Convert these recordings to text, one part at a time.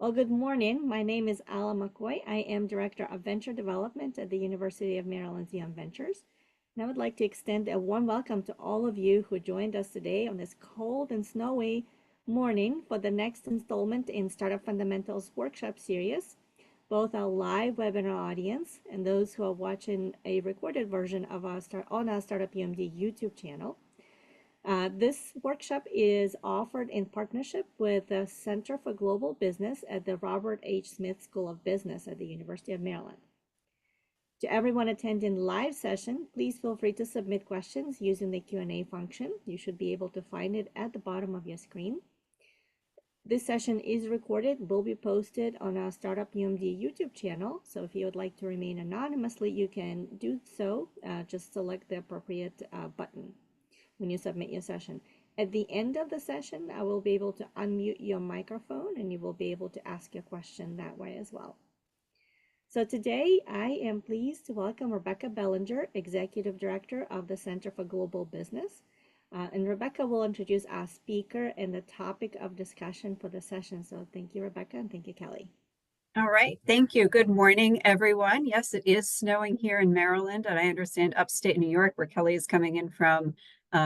Well, good morning. My name is Ala McCoy. I am Director of Venture Development at the University of Maryland's Young Ventures. And I would like to extend a warm welcome to all of you who joined us today on this cold and snowy morning for the next installment in Startup Fundamentals Workshop Series. Both our live webinar audience and those who are watching a recorded version of our Startup UMD YouTube channel. This workshop is offered in partnership with the Center for Global Business at the Robert H. Smith School of Business at the University of Maryland. To everyone attending live session, please feel free to submit questions using the Q&A function. You should be able to find it at the bottom of your screen. This session is recorded, will be posted on our Startup UMD YouTube channel. So if you would like to remain anonymously, you can do so. Just select the appropriate button when you submit your session. At the end of the session, I will be able to unmute your microphone and you will be able to ask your question that way as well. So today I am pleased to welcome Rebecca Bellinger, Executive Director of the Center for Global Business. And Rebecca will introduce our speaker and the topic of discussion for the session. So thank you, Rebecca, and thank you, Kelly. All right, thank you. Good morning, everyone. Yes, it is snowing here in Maryland, and I understand upstate New York, where Kelly is coming in from,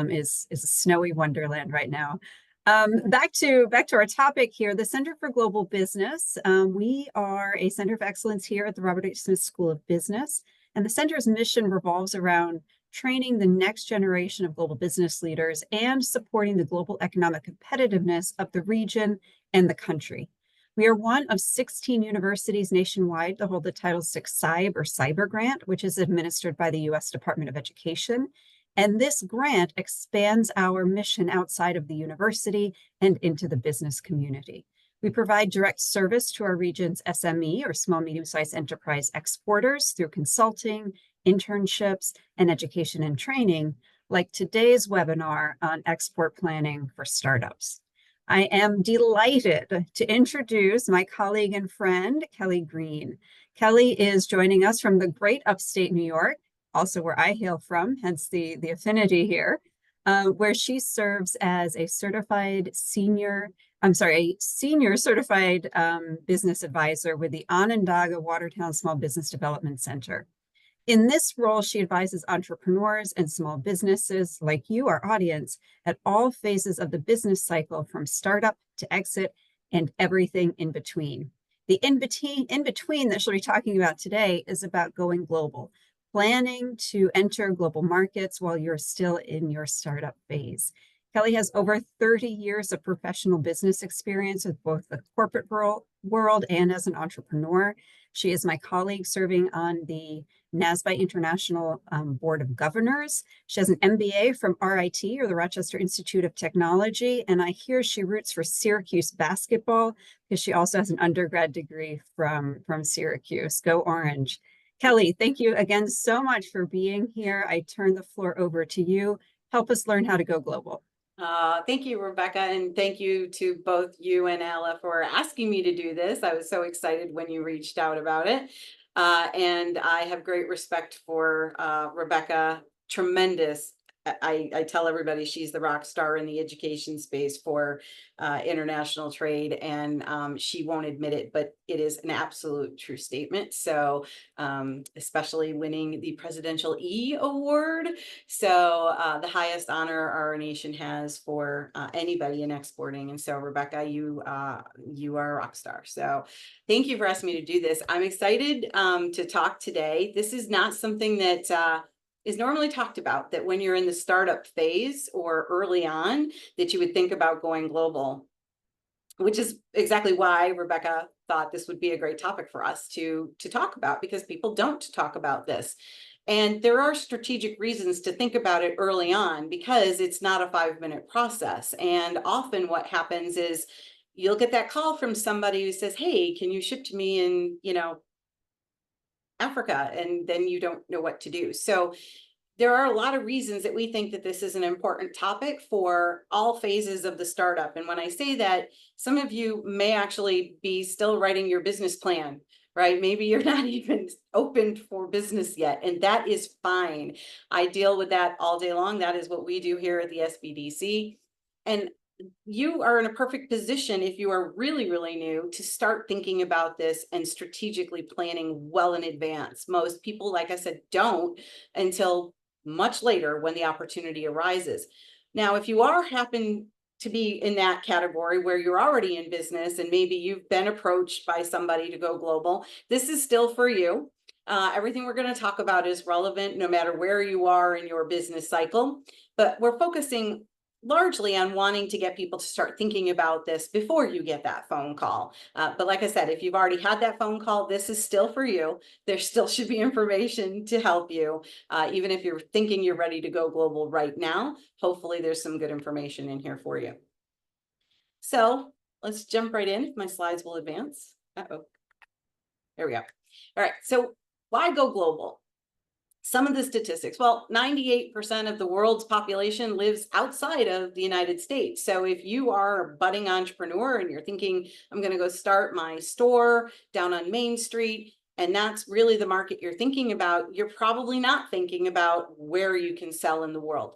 is a snowy wonderland right now. Back to our topic here, the Center for Global Business. We are a center of excellence here at the Robert H. Smith School of Business, and the center's mission revolves around training the next generation of global business leaders and supporting the global economic competitiveness of the region and the country. We are one of 16 universities nationwide to hold the Title VI Cyber Grant, which is administered by the U.S. Department of Education. And this grant expands our mission outside of the university and into the business community. We provide direct service to our region's SME, or small, medium-sized enterprise exporters, through consulting, internships, and education and training, like today's webinar on export planning for startups. I am delighted to introduce my colleague and friend, Kellie Greene. Kellie is joining us from the great upstate New York, also where I hail from, hence the affinity here, where she serves as a senior certified business advisor with the Onondaga Watertown Small Business Development Center. In this role, she advises entrepreneurs and small businesses like you, our audience, at all phases of the business cycle, from startup to exit and everything in between. The in between that she'll be talking about today is about going global, planning to enter global markets while you're still in your startup phase. Kellie has over 30 years of professional business experience with both the corporate world and as an entrepreneur. She is my colleague serving on the NASBI International Board of Governors. She has an MBA from RIT, or the Rochester Institute of Technology, and I hear she roots for Syracuse basketball because she also has an undergrad degree from Syracuse. Go Orange. Kellie, thank you again so much for being here. I turn the floor over to you. Help us learn how to go global. Thank you, Rebecca, and thank you to both you and Ella for asking me to do this. I was so excited when you reached out about it. And I have great respect for Rebecca. Tremendous. I tell everybody she's the rock star in the education space for international trade, and she won't admit it, but it is an absolute true statement. So especially winning the Presidential E Award. So the highest honor our nation has for anybody in exporting. And so Rebecca, you are a rock star. So thank you for asking me to do this. I'm excited to talk today. This is not something that is normally talked about, that when you're in the startup phase or early on, that you would think about going global, which is exactly why Rebecca thought this would be a great topic for us to talk about, because people don't talk about this. And there are strategic reasons to think about it early on, because it's not a 5-minute process. And often what happens is you'll get that call from somebody who says, hey, can you ship to me in, Africa? And then you don't know what to do. So there are a lot of reasons that we think that this is an important topic for all phases of the startup. And when I say that, some of you may actually be still writing your business plan, right? Maybe you're not even opened for business yet, and that is fine. I deal with that all day long. That is what we do here at the SBDC. And you are in a perfect position if you are really, really new to start thinking about this and strategically planning well in advance. Most people, like I said, don't until much later when the opportunity arises. Now, if you happen to be in that category where you're already in business and maybe you've been approached by somebody to go global, this is still for you. Everything we're going to talk about is relevant no matter where you are in your business cycle, but we're focusing largely on wanting to get people to start thinking about this before you get that phone call. But like I said, if you've already had that phone call, this is still for you. There still should be information to help you. Even if you're thinking you're ready to go global right now, hopefully there's some good information in here for you. So let's jump right in. My slides will advance. Uh-oh. There we go. All right. So why go global? Some of the statistics, well, 98% of the world's population lives outside of the United States. So if you are a budding entrepreneur and you're thinking, I'm going to go start my store down on Main Street, and that's really the market you're thinking about, you're probably not thinking about where you can sell in the world.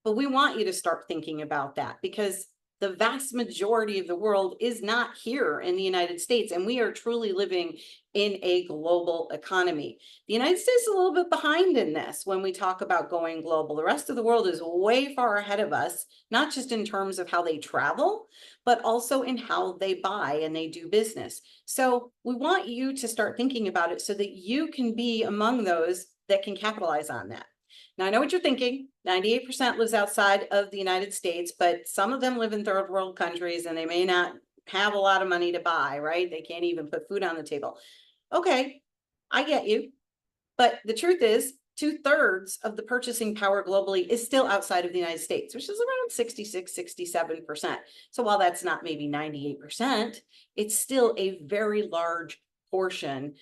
But we want you to start thinking about that because the vast majority of the world is not here in the United States, and we are truly living in a global economy. The United States is a little bit behind in this when we talk about going global. The rest of the world is way far ahead of us, not just in terms of how they travel, but also in how they buy and they do business. So we want you to start thinking about it so that you can be among those that can capitalize on that. Now, I know what you're thinking. 98% lives outside of the United States, but some of them live in third world countries and they may not have a lot of money to buy, right? They can't even put food on the table. Okay, I get you. But the truth is, 2/3 of the purchasing power globally is still outside of the United States, which is around 66, 67%. So while that's not maybe 98%, it's still a very large portion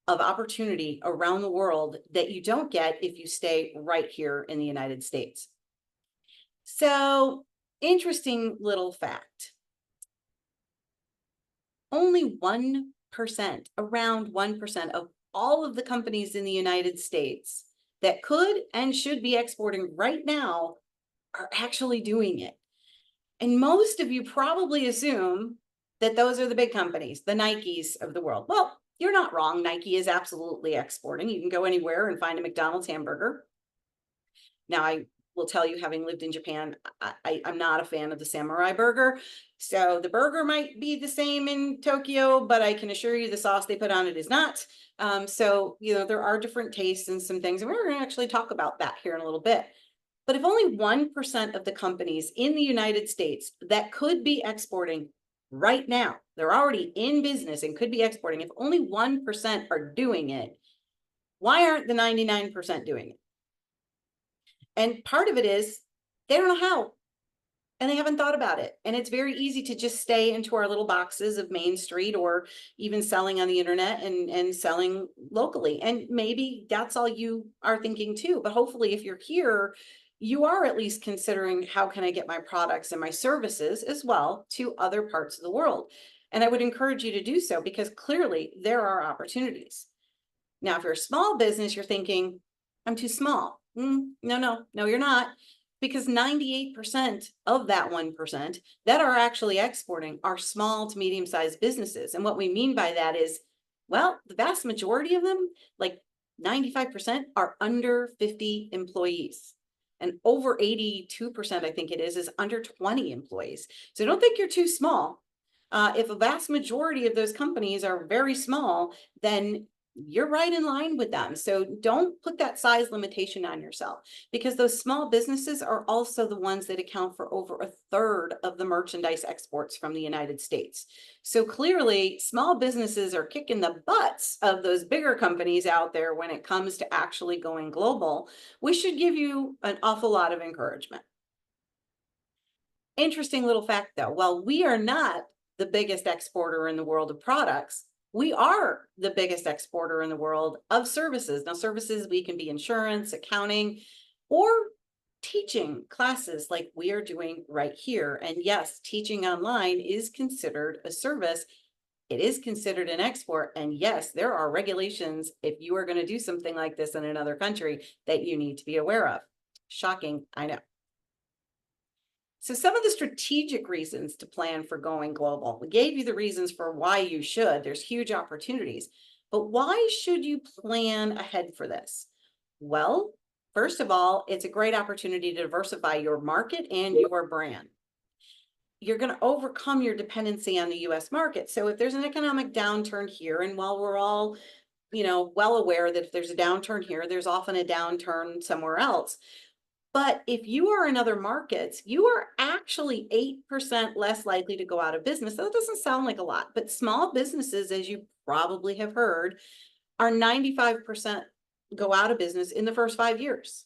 of opportunity around the world that you don't get if you stay right here in the United States. So, interesting little fact. Only 1%, around 1% of all of the companies in the United States that could and should be exporting right now are actually doing it. And most of you probably assume that those are the big companies, the Nikes of the world. Well, you're not wrong. Nike is absolutely exporting. You can go anywhere and find a McDonald's hamburger. Now, I will tell you, having lived in Japan, I'm not a fan of the samurai burger. So the burger might be the same in Tokyo, but I can assure you the sauce they put on it is not. So, there are different tastes and some things, and we're going to actually talk about that here in a little bit. But if only 1% of the companies in the United States that could be exporting right now, they're already in business and could be exporting, if only 1% are doing it, why aren't the 99% doing it? And part of it is they don't know how, and they haven't thought about it. And it's very easy to just stay into our little boxes of Main Street or even selling on the internet and selling locally. And maybe that's all you are thinking too. But hopefully if you're here, you are at least considering how can I get my products and my services as well to other parts of the world. And I would encourage you to do so because clearly there are opportunities. Now, if you're a small business, you're thinking, I'm too small. No, you're not. Because 98% of that 1% that are actually exporting are small to medium-sized businesses. And what we mean by that is, well, the vast majority of them, like 95%, are under 50 employees. And over 82%, I think it is under 20 employees. So don't think you're too small. If a vast majority of those companies are very small, then you're right in line with them. So don't put that size limitation on yourself because those small businesses are also the ones that account for over 1/3 of the merchandise exports from the United States. So clearly small businesses are kicking the butts of those bigger companies out there when it comes to actually going global. We should give you an awful lot of encouragement. Interesting little fact though, while we are not the biggest exporter in the world of products, we are the biggest exporter in the world of services. Now, services, we can be insurance, accounting, or teaching classes like we are doing right here. And yes, teaching online is considered a service. It is considered an export. And yes, there are regulations if you are going to do something like this in another country that you need to be aware of. Shocking, I know. So some of the strategic reasons to plan for going global. We gave you the reasons for why you should. There's huge opportunities. But why should you plan ahead for this? Well, first of all, it's a great opportunity to diversify your market and your brand. You're going to overcome your dependency on the US market. So if there's an economic downturn here, and while we're all, well aware that if there's a downturn here, there's often a downturn somewhere else. But if you are in other markets, you are actually 8% less likely to go out of business. That doesn't sound like a lot, but small businesses, as you probably have heard, are 95% go out of business in the first 5 years.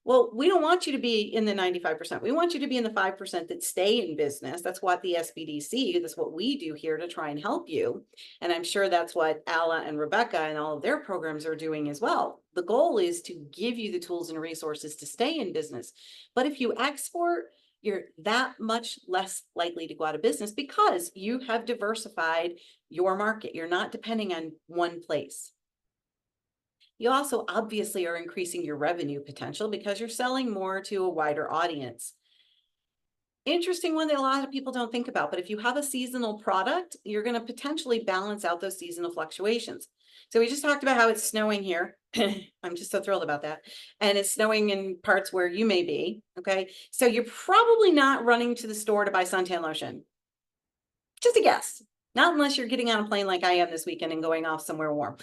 Well, we don't want you to be in the 95%. We want you to be in the 5% that stay in business. That's what the SBDC, that's what we do here to try and help you. And I'm sure that's what Alla and Rebecca and all of their programs are doing as well. The goal is to give you the tools and resources to stay in business. But if you export, you're that much less likely to go out of business because you have diversified your market. You're not depending on one place. You also obviously are increasing your revenue potential because you're selling more to a wider audience. Interesting one that a lot of people don't think about, but if you have a seasonal product, you're going to potentially balance out those seasonal fluctuations. So we just talked about how it's snowing here. I'm just so thrilled about that. And it's snowing in parts where you may be. Okay. So you're probably not running to the store to buy suntan lotion. Just a guess. Not unless you're getting on a plane like I am this weekend and going off somewhere warm.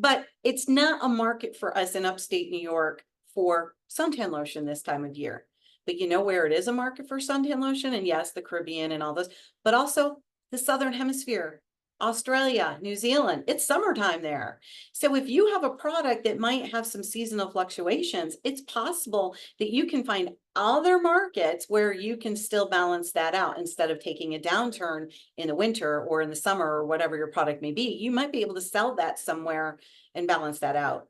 But it's not a market for us in upstate New York for suntan lotion this time of year. But you know where it is a market for suntan lotion? And yes, the Caribbean and all this, but also the Southern Hemisphere, Australia, New Zealand. It's summertime there. So if you have a product that might have some seasonal fluctuations, it's possible that you can find other markets where you can still balance that out instead of taking a downturn in the winter or in the summer or whatever your product may be. You might be able to sell that somewhere and balance that out.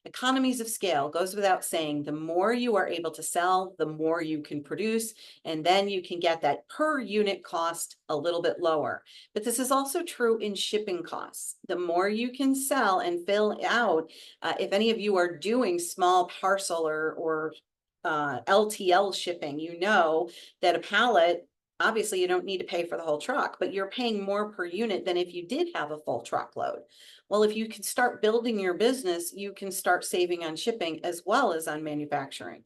Economies of scale goes without saying. The more you are able to sell, the more you can produce, and then you can get that per unit cost a little bit lower. But this is also true in shipping costs. The more you can sell and fill out, if any of you are doing small parcel or LTL shipping, you know that a pallet, obviously you don't need to pay for the whole truck, but you're paying more per unit than if you did have a full truckload. Well, if you can start building your business, you can start saving on shipping as well as on manufacturing.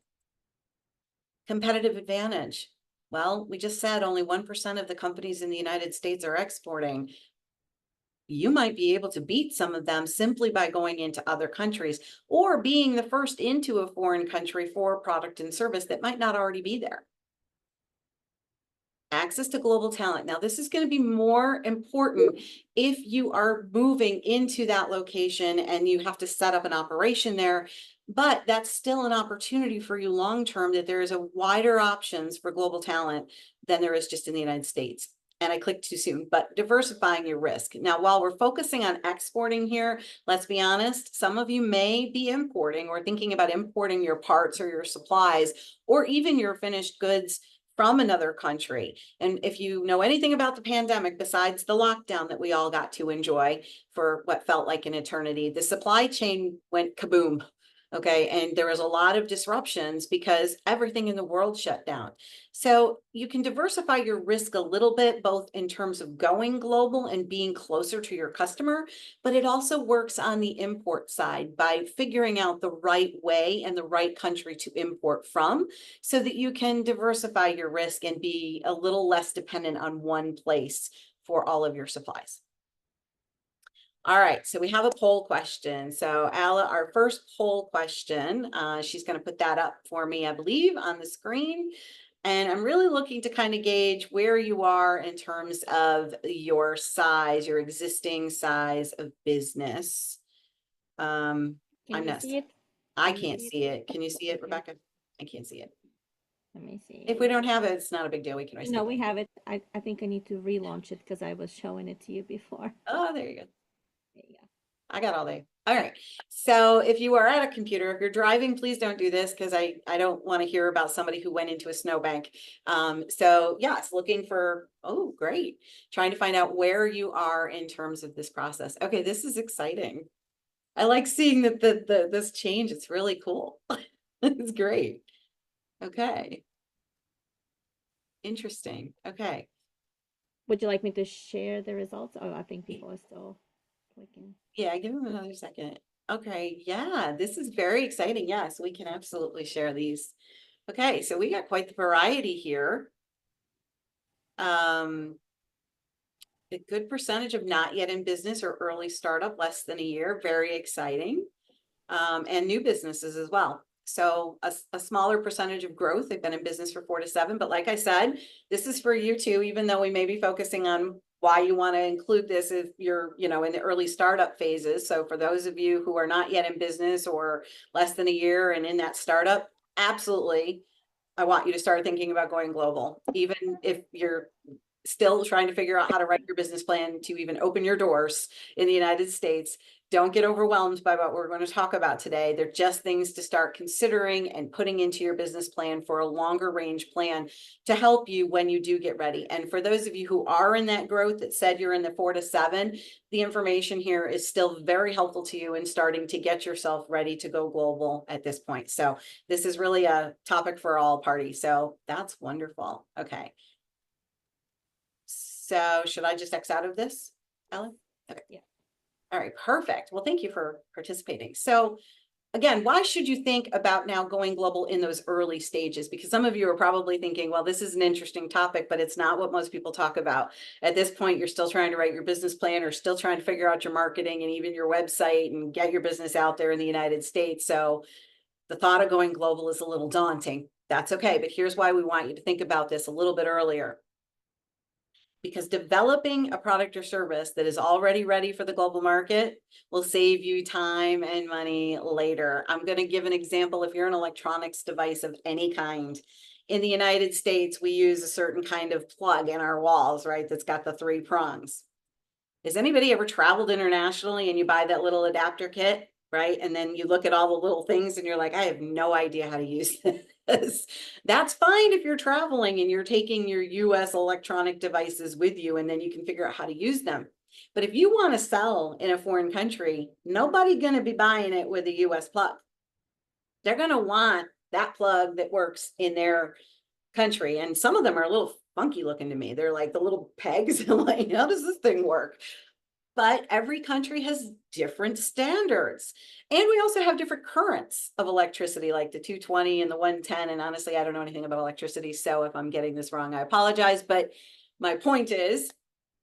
Competitive advantage. Well, we just said only 1% of the companies in the United States are exporting. You might be able to beat some of them simply by going into other countries or being the first into a foreign country for a product and service that might not already be there. Access to global talent. Now, this is going to be more important if you are moving into that location and you have to set up an operation there, but that's still an opportunity for you long-term that there is a wider options for global talent than there is just in the United States. And I clicked too soon, but diversifying your risk. Now, while we're focusing on exporting here, let's be honest, some of you may be importing or thinking about importing your parts or your supplies or even your finished goods from another country. And if you know anything about the pandemic, besides the lockdown that we all got to enjoy for what felt like an eternity, the supply chain went kaboom. Okay. And there was a lot of disruptions because everything in the world shut down. So you can diversify your risk a little bit, both in terms of going global and being closer to your customer, but it also works on the import side by figuring out the right way and the right country to import from so that you can diversify your risk and be a little less dependent on one place for all of your supplies. All right, so we have a poll question. So Alla, our first poll question, she's going to put that up for me, I believe, on the screen. And I'm really looking to kind of gauge where you are in terms of your size, your existing size of business. Can you see it? I can't see it. Can you see it, Rebecca? I can't see it. Let me see. If we don't have it, it's not a big deal. We can always. No, we have it. I think I need to relaunch it because I was showing it to you before. Oh, there you go. There you go. I got all day. All right. So if you are at a computer, if you're driving, please don't do this because I don't want to hear about somebody who went into a snowbank. So yes, looking for, oh, great. Trying to find out where you are in terms of this process. Okay, this is exciting. I like seeing that this change. It's really cool. It's great. Okay. Interesting. Okay. Would you like me to share the results? Oh, I think people are still clicking. Yeah, give them another second. Okay, yeah, this is very exciting. Yes, we can absolutely share these. Okay, so we got quite the variety here. A good percentage of not yet in business or early startup, less than a year, very exciting. And new businesses as well. So a smaller percentage of growth. They've been in business for 4 to 7, but like I said, this is for you too, even though we may be focusing on why you want to include this if you're, in the early startup phases. So for those of you who are not yet in business or less than a year and in that startup, absolutely, I want you to start thinking about going global, even if you're still trying to figure out how to write your business plan to even open your doors in the United States. Don't get overwhelmed by what we're going to talk about today. They're just things to start considering and putting into your business plan for a longer range plan to help you when you do get ready. And for those of you who are in that growth that said you're in the 4 to 7, the information here is still very helpful to you in starting to get yourself ready to go global at this point. So this is really a topic for all parties. So that's wonderful. Okay. So should I just X out of this, Ellen? Okay. Yeah. All right, perfect. Well, thank you for participating. So again, why should you think about now going global in those early stages? Because some of you are probably thinking, well, this is an interesting topic, but it's not what most people talk about. At this point, you're still trying to write your business plan or still trying to figure out your marketing and even your website and get your business out there in the United States. So the thought of going global is a little daunting. That's okay, but here's why we want you to think about this a little bit earlier. Because developing a product or service that is already ready for the global market will save you time and money later. I'm going to give an example. If you're an electronics device of any kind, in the United States, we use a certain kind of plug in our walls, right? That's got the 3 prongs. Has anybody ever traveled internationally and you buy that little adapter kit, right? And then you look at all the little things and you're like, I have no idea how to use this. That's fine if you're traveling and you're taking your US electronic devices with you and then you can figure out how to use them. But if you want to sell in a foreign country, nobody's going to be buying it with a US plug. They're going to want that plug that works in their country. And some of them are a little funky looking to me. They're like the little pegs. I'm like, how does this thing work? But every country has different standards. And we also have different currents of electricity, like the 220 and the 110. And honestly, I don't know anything about electricity. So if I'm getting this wrong, I apologize. But my point is,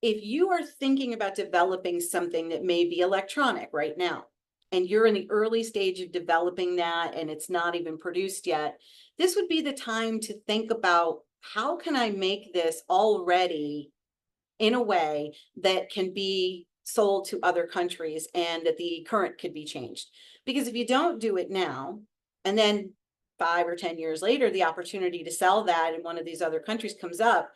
if you are thinking about developing something that may be electronic right now, and you're in the early stage of developing that and it's not even produced yet, this would be the time to think about, how can I make this already in a way that can be sold to other countries and that the current could be changed? Because if you don't do it now, and then 5 or 10 years later, the opportunity to sell that in one of these other countries comes up,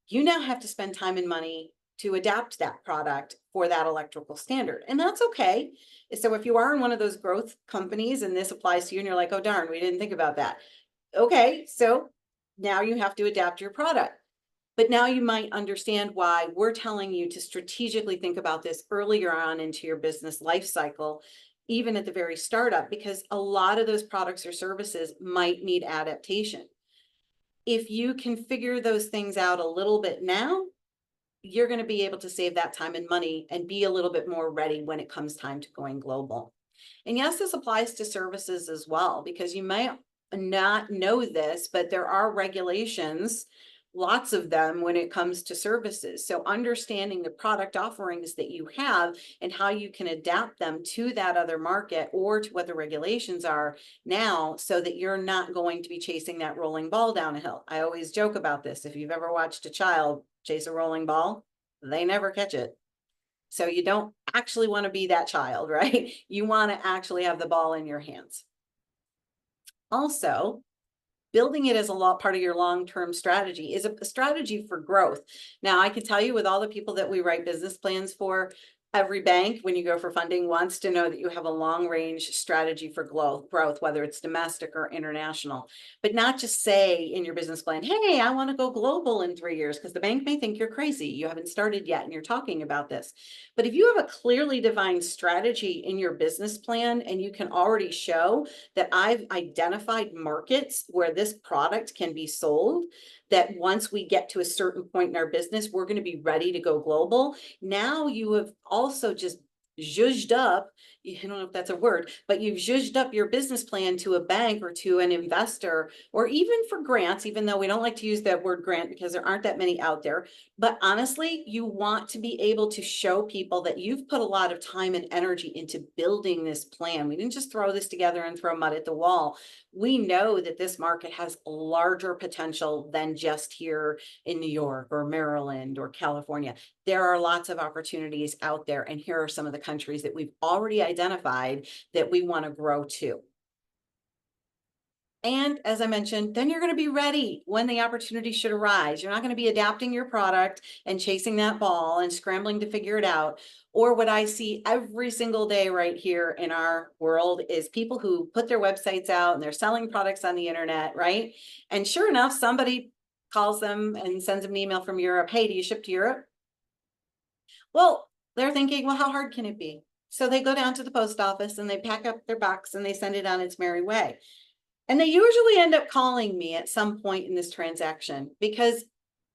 you now have to spend time and money to adapt that product for that electrical standard. And that's okay. So if you are in one of those growth companies and this applies to you and you're like, oh, darn, we didn't think about that. Okay, so now you have to adapt your product. But now you might understand why we're telling you to strategically think about this earlier on into your business life cycle, even at the very startup, because a lot of those products or services might need adaptation. If you can figure those things out a little bit now, you're going to be able to save that time and money and be a little bit more ready when it comes time to going global. And yes, this applies to services as well, because you might not know this, but there are regulations, lots of them, when it comes to services. So understanding the product offerings that you have and how you can adapt them to that other market or to what the regulations are now, so that you're not going to be chasing that rolling ball down a hill. I always joke about this. If you've ever watched a child chase a rolling ball, they never catch it. So you don't actually want to be that child, right? You want to actually have the ball in your hands. Also, building it as a part of your long-term strategy is a strategy for growth. Now, I can tell you, with all the people that we write business plans for, every bank, when you go for funding, wants to know that you have a long-range strategy for growth, whether it's domestic or international. But not just say in your business plan, hey, I want to go global in 3 years, because the bank may think you're crazy. You haven't started yet and you're talking about this. But if you have a clearly defined strategy in your business plan and you can already show that I've identified markets where this product can be sold, that once we get to a certain point in our business, we're going to be ready to go global. Now you have also just zhuzhed up, I don't know if that's a word, but you've zhuzhed up your business plan to a bank or to an investor, or even for grants, even though we don't like to use that word grant because there aren't that many out there. But honestly, you want to be able to show people that you've put a lot of time and energy into building this plan. We didn't just throw this together and throw mud at the wall. We know that this market has larger potential than just here in New York or Maryland or California. There are lots of opportunities out there, and here are some of the countries that we've already identified that we want to grow to. And as I mentioned, then you're going to be ready when the opportunity should arise. You're not going to be adapting your product and chasing that ball and scrambling to figure it out. Or what I see every single day right here in our world is people who put their websites out and they're selling products on the internet, right? And sure enough, somebody calls them and sends them an email from Europe. Hey, do you ship to Europe? Well, they're thinking, well, how hard can it be? So they go down to the post office and they pack up their box and they send it on its merry way. And they usually end up calling me at some point in this transaction because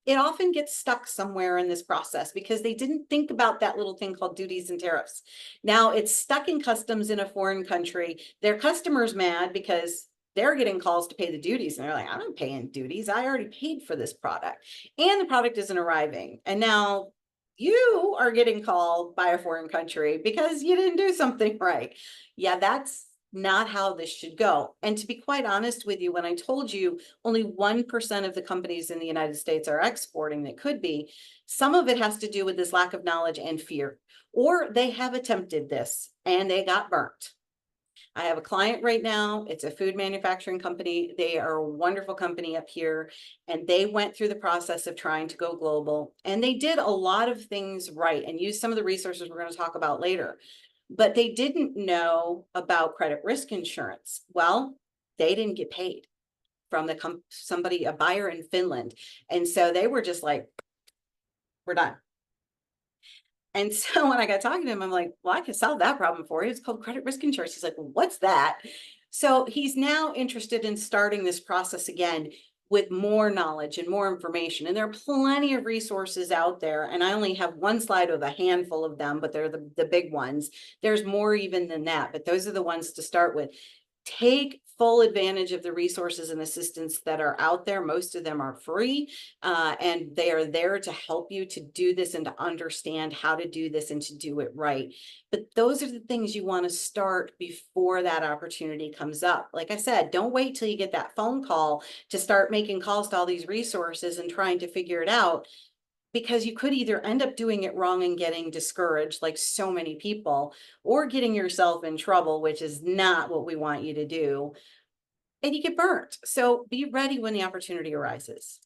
it often gets stuck somewhere in this process because they didn't think about that little thing called duties and tariffs. Now it's stuck in customs in a foreign country. Their customer's mad because they're getting calls to pay the duties. And they're like, I'm not paying duties. I already paid for this product. And the product isn't arriving. And now you are getting called by a foreign country because you didn't do something right. Yeah, that's not how this should go. And to be quite honest with you, when I told you only 1% of the companies in the United States are exporting that could be, some of it has to do with this lack of knowledge and fear, or they have attempted this and they got burnt. I have a client right now. It's a food manufacturing company. They are a wonderful company up here, and they went through the process of trying to go global, and they did a lot of things right and used some of the resources we're going to talk about later. But they didn't know about credit risk insurance. Well, they didn't get paid from a buyer in Finland. And so they were just like, we're done. And so when I got talking to him, I'm like, well, I can solve that problem for you. It's called credit risk insurance. He's like, well, what's that? So he's now interested in starting this process again with more knowledge and more information. And there are plenty of resources out there. And I only have one slide with a handful of them, but they're the big ones. There's more even than that, but those are the ones to start with. Take full advantage of the resources and assistance that are out there. Most of them are free, and they are there to help you to do this and to understand how to do this and to do it right. But those are the things you want to start before that opportunity comes up. Like I said, don't wait till you get that phone call to start making calls to all these resources and trying to figure it out, because you could either end up doing it wrong and getting discouraged like so many people, or getting yourself in trouble, which is not what we want you to do, and you get burnt. So be ready when the opportunity arises.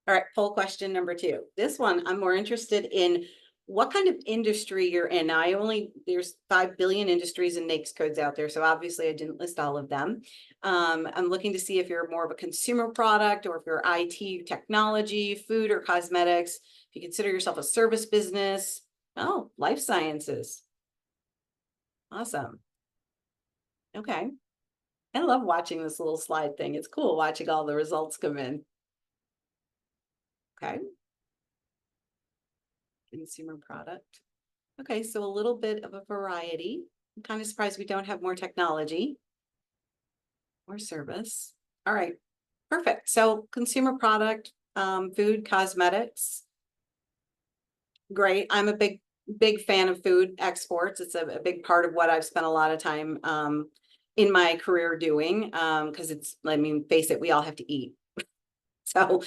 All right, poll question number 2. This one, I'm more interested in what kind of industry you're in. Now, there's 5 billion industries and NAICS codes out there, so obviously I didn't list all of them. I'm looking to see if you're more of a consumer product or if you're IT, technology, food, or cosmetics. If you consider yourself a service business. Oh, life sciences. Awesome. Okay. I love watching this little slide thing. It's cool watching all the results come in. Okay. Consumer product. Okay, so a little bit of a variety. I'm kind of surprised we don't have more technology or service. All right, perfect. So consumer product, food, cosmetics. Great. I'm a big fan of food exports. It's a big part of what I've spent a lot of time in my career doing, because I mean, face it, we all have to eat. So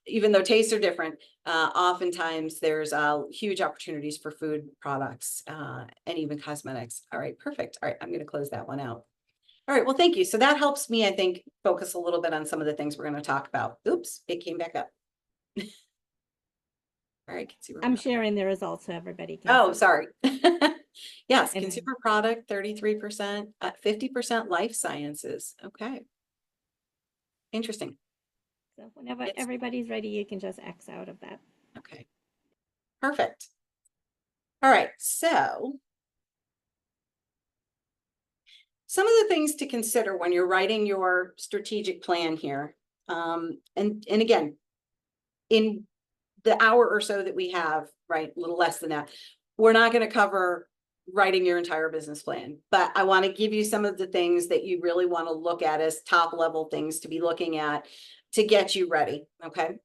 even though tastes are different, oftentimes there's huge opportunities for food products and even cosmetics. All right, perfect. All right, I'm going to close that one out. All right, well, thank you. So that helps me, I think, focus a little bit on some of the things we're going to talk about. Oops, it came back up. All right, consumer I'm product. sharing the results so everybody can Oh, see. sorry. Yes, And consumer product, 33%, 50% life sciences. Okay. Interesting. so whenever everybody's ready, you can just X out of that. Okay. Perfect. All right, so some of the things to consider when you're writing your strategic plan here And again, in the hour or so that we have, right, a little less than that, we're not going to cover writing your entire business plan, but I want to give you some of the things that you really want to look at as top level things to be looking at to get you ready. Okay.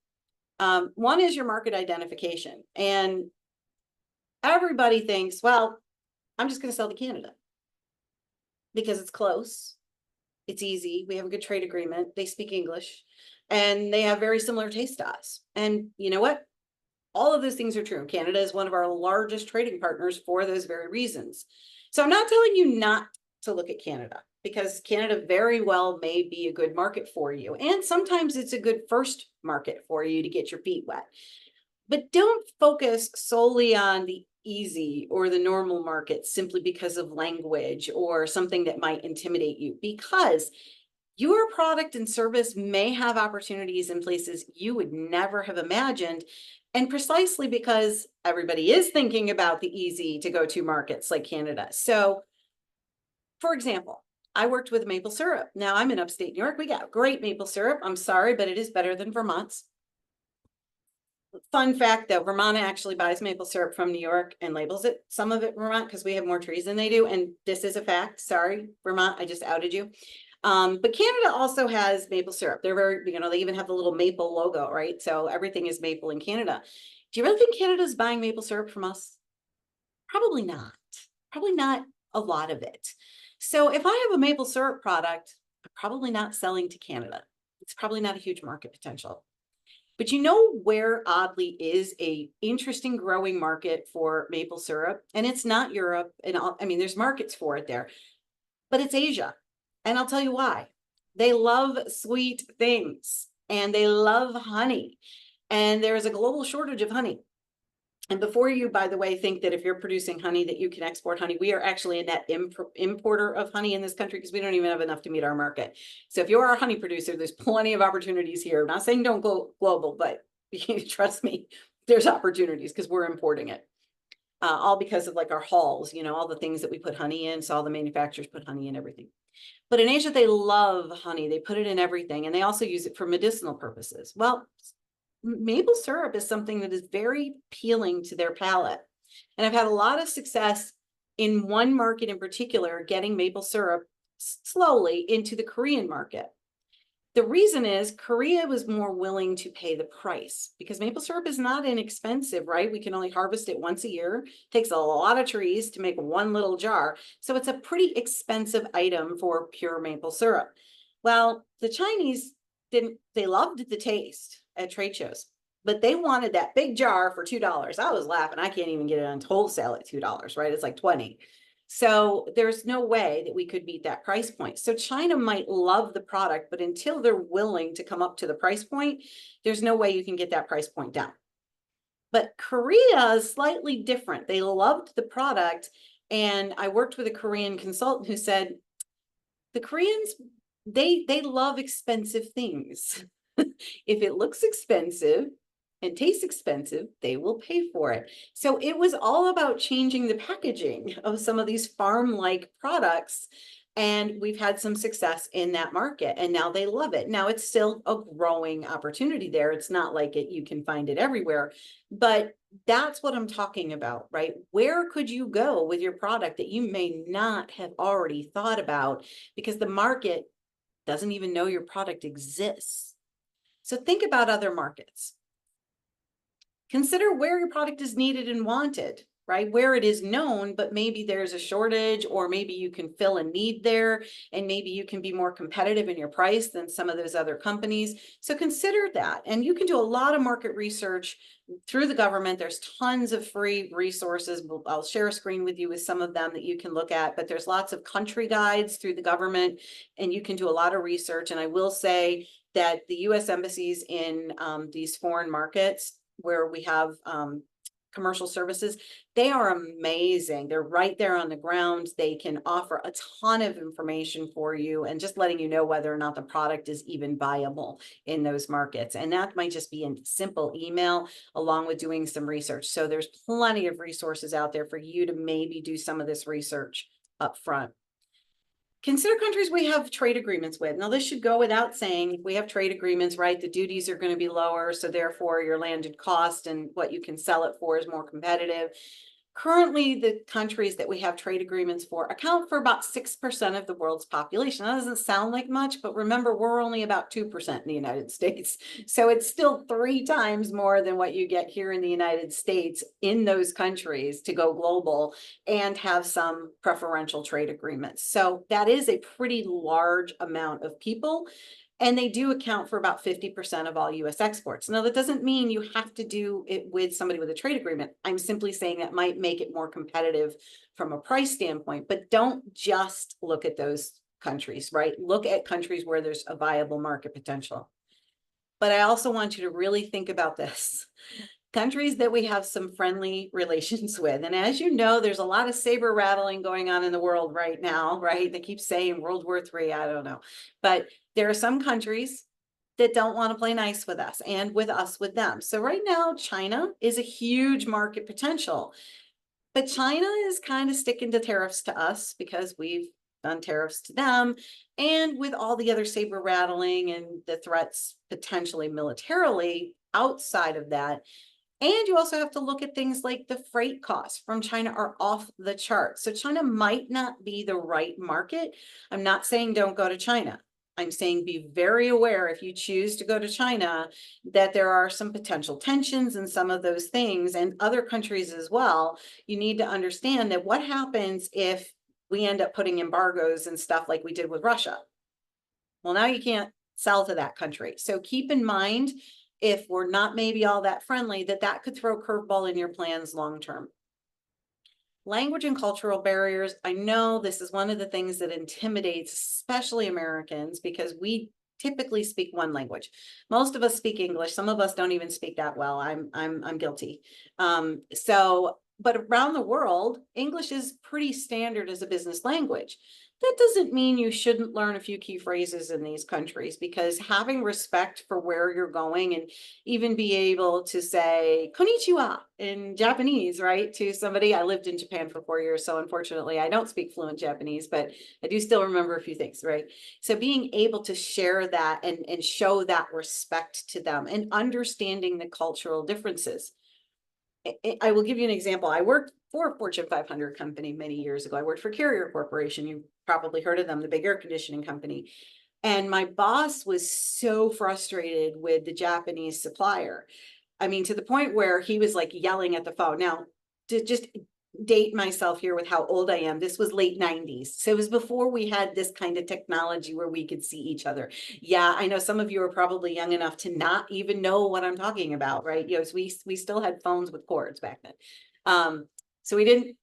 One is your market identification. And everybody thinks, well, I'm just going to sell to Canada because it's close. It's easy. We have a good trade agreement. They speak English and they have very similar taste to us. And you know what? All of those things are true. Canada is one of our largest trading partners for those very reasons. So I'm not telling you not to look at Canada, because Canada very well may be a good market for you. And sometimes it's a good first market for you to get your feet wet. But don't focus solely on the easy or the normal market simply because of language or something that might intimidate you, because your product and service may have opportunities in places you would never have imagined. And precisely because everybody is thinking about the easy to go to markets like Canada. So, for example, I worked with maple syrup. Now I'm in upstate New York. We got great maple syrup. I'm sorry, but it is better than Vermont's. Fun fact though, Vermont actually buys maple syrup from New York and labels it, some of it Vermont, because we have more trees than they do. And this is a fact. Sorry, Vermont, I just outed you. But Canada also has maple syrup. They're very, they even have the little maple logo, right? So everything is maple in Canada. Do you really think Canada's buying maple syrup from us? Probably not. Probably not a lot of it. So if I have a maple syrup product, I'm probably not selling to Canada. It's probably not a huge market potential. But you know where oddly is a interesting growing market for maple syrup? And it's not Europe. And there's markets for it there, but it's Asia. And I'll tell you why. They love sweet things and they love honey. And there is a global shortage of honey. And before you, by the way, think that if you're producing honey that you can export honey, we are actually a net importer of honey in this country because we don't even have enough to meet our market. So if you're a honey producer, there's plenty of opportunities here. I'm not saying don't go global, but trust me, there's opportunities because we're importing it. All because of like our halls, all the things that we put honey in. So all the manufacturers put honey in everything. But in Asia, they love honey. They put it in everything. And they also use it for medicinal purposes. Well, maple syrup is something that is very appealing to their palate. And I've had a lot of success in one market in particular, getting maple syrup slowly into the Korean market. The reason is Korea was more willing to pay the price because maple syrup is not inexpensive, right? We can only harvest it once a year. It takes a lot of trees to make one little jar. So it's a pretty expensive item for pure maple syrup. Well, the Chinese they loved the taste at trade shows, but they wanted that big jar for $2. I was laughing. I can't even get it on wholesale at $2, right? It's like 20. So there's no way that we could beat that price point. So China might love the product, but until they're willing to come up to the price point, there's no way you can get that price point down. But Korea is slightly different. They loved the product. And I worked with a Korean consultant who said, the Koreans, they love expensive things. If it looks expensive and tastes expensive, they will pay for it. So it was all about changing the packaging of some of these farm-like products. And we've had some success in that market and now they love it. Now it's still a growing opportunity there. It's not like you can find it everywhere, but that's what I'm talking about, right? Where could you go with your product that you may not have already thought about because the market doesn't even know your product exists? So think about other markets. Consider where your product is needed and wanted, right? Where it is known, but maybe there's a shortage or maybe you can fill a need there and maybe you can be more competitive in your price than some of those other companies. So consider that. And you can do a lot of market research through the government. There's tons of free resources. I'll share a screen with you with some of them that you can look at, but there's lots of country guides through the government and you can do a lot of research. And I will say that the US embassies in these foreign markets where we have commercial services, they are amazing. They're right there on the ground. They can offer a ton of information for you and just letting you know whether or not the product is even viable in those markets. And that might just be a simple email along with doing some research. So there's plenty of resources out there for you to maybe do some of this research up front. consider countries we have trade agreements with. Now, this should go without saying. If we have trade agreements, right, the duties are going to be lower, so therefore your landed cost and what you can sell it for is more competitive. Currently, the countries that we have trade agreements for account for about 6% of the world's population. That doesn't sound like much, but remember, we're only about 2% in the United States. So it's still 3 times more than what you get here in the United States in those countries to go global and have some preferential trade agreements. So that is a pretty large amount of people. And they do account for about 50% of all US exports. Now, that doesn't mean you have to do it with somebody with a trade agreement. I'm simply saying that might make it more competitive from a price standpoint, but don't just look at those countries, right? Look at countries where there's a viable market potential. But I also want you to really think about this. Countries that we have some friendly relations with. And as you know, there's a lot of saber rattling going on in the world right now, right? They keep saying World War III, I don't know. But there are some countries that don't want to play nice with us and with us with them. So right now, China is a huge market potential. But China is kind of sticking to tariffs to us because we've done tariffs to them. And with all the other saber rattling and the threats potentially militarily outside of that, and you also have to look at things like the freight costs from China are off the chart. So China might not be the right market. I'm not saying don't go to China. I'm saying be very aware if you choose to go to China that there are some potential tensions and some of those things, and other countries as well. You need to understand that what happens if we end up putting embargoes and stuff like we did with Russia. Well, now you can't sell to that country. So keep in mind, if we're not maybe all that friendly, that could throw a curveball in your plans long term. Language and cultural barriers. I know this is one of the things that intimidates, especially Americans, because we typically speak one language. Most of us speak English. Some of us don't even speak that well. I'm guilty. But around the world, English is pretty standard as a business language. That doesn't mean you shouldn't learn a few key phrases in these countries, because having respect for where you're going and even be able to say konnichiwa in Japanese, right, to somebody. I lived in Japan for 4 years, so unfortunately I don't speak fluent Japanese, but I do still remember a few things, right? So being able to share that and show that respect to them and understanding the cultural differences. I will give you an example. I worked for a Fortune 500 company many years ago. I worked for Carrier Corporation. You've probably heard of them, the big air conditioning company. And my boss was so frustrated with the Japanese supplier. I mean, to the point where he was like yelling at the phone. Now, to just date myself here with how old I am, this was late 90s. So it was before we had this kind of technology where we could see each other. Yeah, I know some of you are probably young enough to not even know what I'm talking about, right? You know, so we still had phones with cords back then. So we didn't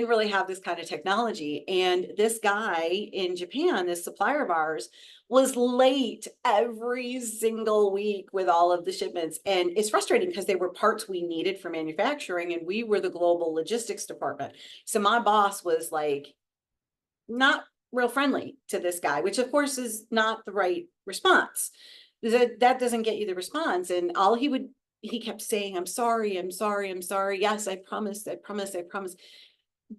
really have this kind of technology. And this guy in Japan, this supplier of ours, was late every single week with all of the shipments. And it's frustrating because they were parts we needed for manufacturing, and we were the global logistics department. So my boss was like not real friendly to this guy, which of course is not the right response. That doesn't get you the response. And he kept saying, I'm sorry, I'm sorry, I'm sorry. Yes, I promise, I promise, I promise.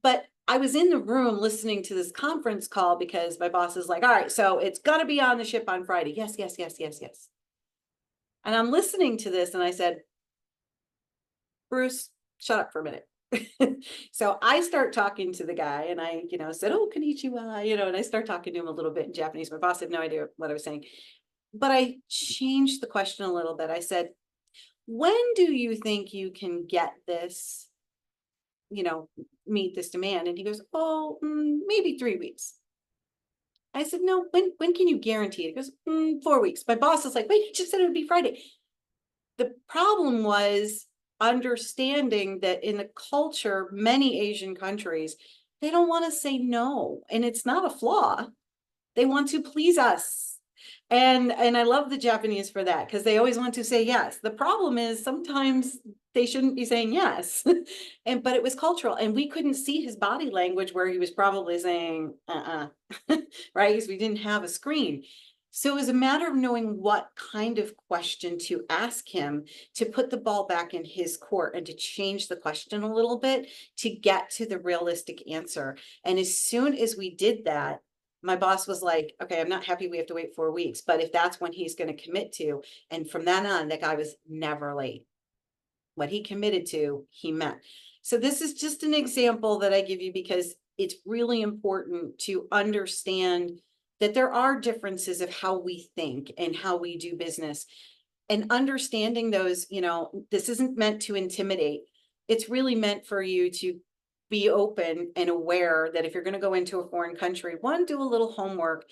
But I was in the room listening to this conference call because my boss is like, all right, so it's got to be on the ship on Friday. Yes, yes, yes, yes, yes. And I'm listening to this and I said, Bruce, shut up for a minute. So I start talking to the guy and I, said, oh, konnichiwa, and I start talking to him a little bit in Japanese. My boss had no idea what I was saying, but I changed the question a little bit. I said, when do you think you can get this, meet this demand? And he goes, oh, maybe 3 weeks. I said, no, when can you guarantee it? He goes, 4 weeks. My boss is like, wait, you just said it would be Friday. The problem was understanding that in the culture, many Asian countries, they don't want to say no. And it's not a flaw. They want to please us. And I love the Japanese for that, because they always want to say yes. The problem is sometimes they shouldn't be saying yes. But it was cultural, and we couldn't see his body language where he was probably saying, right? Because we didn't have a screen. So it was a matter of knowing what kind of question to ask him to put the ball back in his court and to change the question a little bit to get to the realistic answer. And as soon as we did that, my boss was like, okay, I'm not happy we have to wait 4 weeks, but if that's when he's going to commit to, and from then on, that guy was never late. What he committed to, he met. So this is just an example that I give you because it's really important to understand that there are differences of how we think and how we do business, and understanding those, this isn't meant to intimidate. It's really meant for you to be open and aware that if you're going to go into a foreign country, one, do a little homework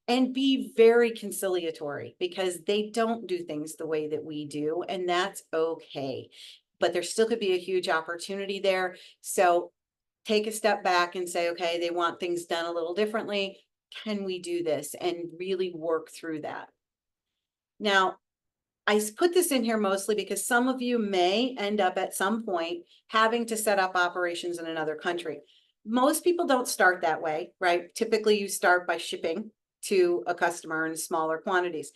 and be very conciliatory, because they don't do things the way that we do, and that's okay. But there still could be a huge opportunity there. So take a step back and say, okay, they want things done a little differently. Can we do this? And really work through that. Now, I put this in here mostly because some of you may end up at some point having to set up operations in another country. Most people don't start that way, right? Typically, you start by shipping to a customer in smaller quantities.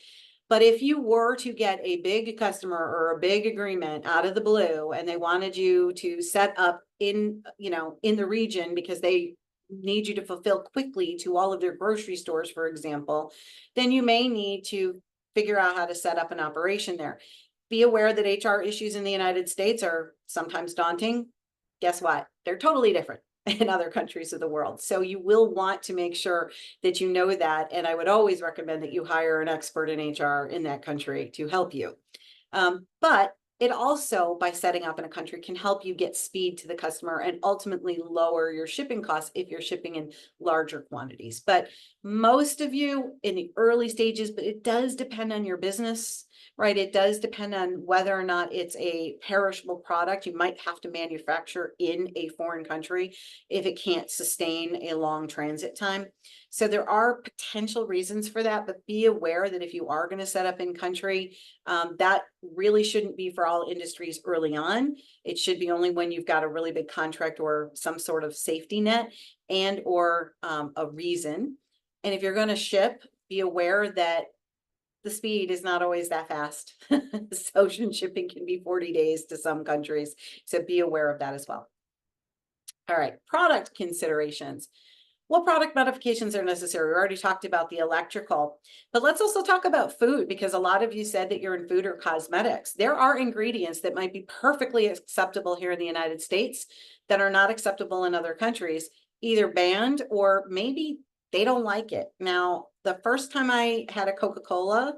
But if you were to get a big customer or a big agreement out of the blue, and they wanted you to set up in the region because they need you to fulfill quickly to all of their grocery stores, for example, then you may need to figure out how to set up an operation there. Be aware that HR issues in the United States are sometimes daunting. Guess what? They're totally different in other countries of the world. So you will want to make sure that you know that. And I would always recommend that you hire an expert in HR in that country to help you. But it also, by setting up in a country, can help you get speed to the customer and ultimately lower your shipping costs if you're shipping in larger quantities. But most of you in the early stages, but it does depend on your business, right? It does depend on whether or not it's a perishable product. You might have to manufacture in a foreign country if it can't sustain a long transit time. So there are potential reasons for that, but be aware that if you are going to set up in country, that really shouldn't be for all industries early on. It should be only when you've got a really big contract or some sort of safety net and or a reason. And if you're going to ship, be aware that the speed is not always that fast. Ocean shipping can be 40 days to some countries. So be aware of that as well. All right, product considerations. What product modifications are necessary? We already talked about the electrical, but let's also talk about food, because a lot of you said that you're in food or cosmetics. There are ingredients that might be perfectly acceptable here in the United States that are not acceptable in other countries, either banned or maybe they don't like it. Now, the first time I had a Coca-Cola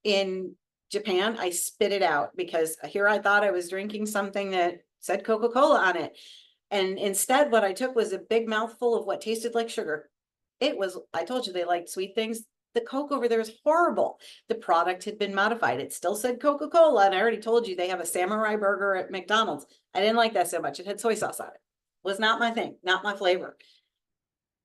in Japan, I spit it out because here I thought I was drinking something that said Coca-Cola on it. And instead, what I took was a big mouthful of what tasted like sugar. It was, I told you they liked sweet things. The Coke over there is horrible. The product had been modified. It still said Coca-Cola. And I already told you they have a samurai burger at McDonald's. I didn't like that so much. It had soy sauce on it. Was not my thing, not my flavor.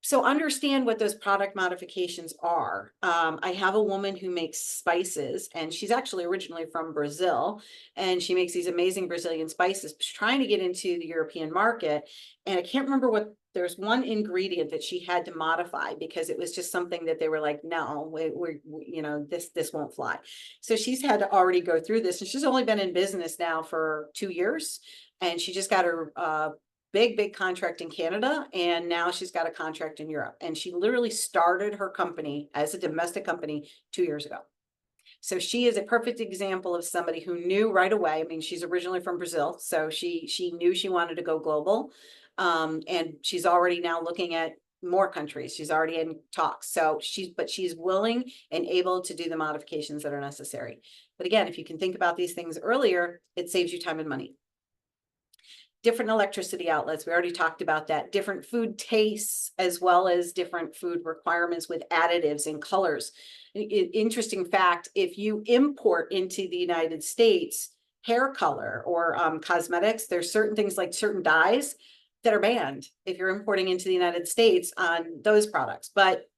So understand what those product modifications are. I have a woman who makes spices, and she's actually originally from Brazil, and she makes these amazing Brazilian spices. She's trying to get into the European market, and I can't remember what. There's one ingredient that she had to modify because it was just something that they were like, no, this won't fly. So she's had to already go through this, and she's only been in business now for 2 years, and she just got her big contract in Canada, and now she's got a contract in Europe. And she literally started her company as a domestic company 2 years ago. So she is a perfect example of somebody who knew right away. I mean, she's originally from Brazil, so she knew she wanted to go global. And she's already now looking at more countries. She's already in talks. So she's willing and able to do the modifications that are necessary. But again, if you can think about these things earlier, it saves you time and money. Different electricity outlets, we already talked about that. Different food tastes, as well as different food requirements with additives and colors. Interesting fact, if you import into the United States hair color or cosmetics, there's certain things like certain dyes that are banned if you're importing into the United States on those products. But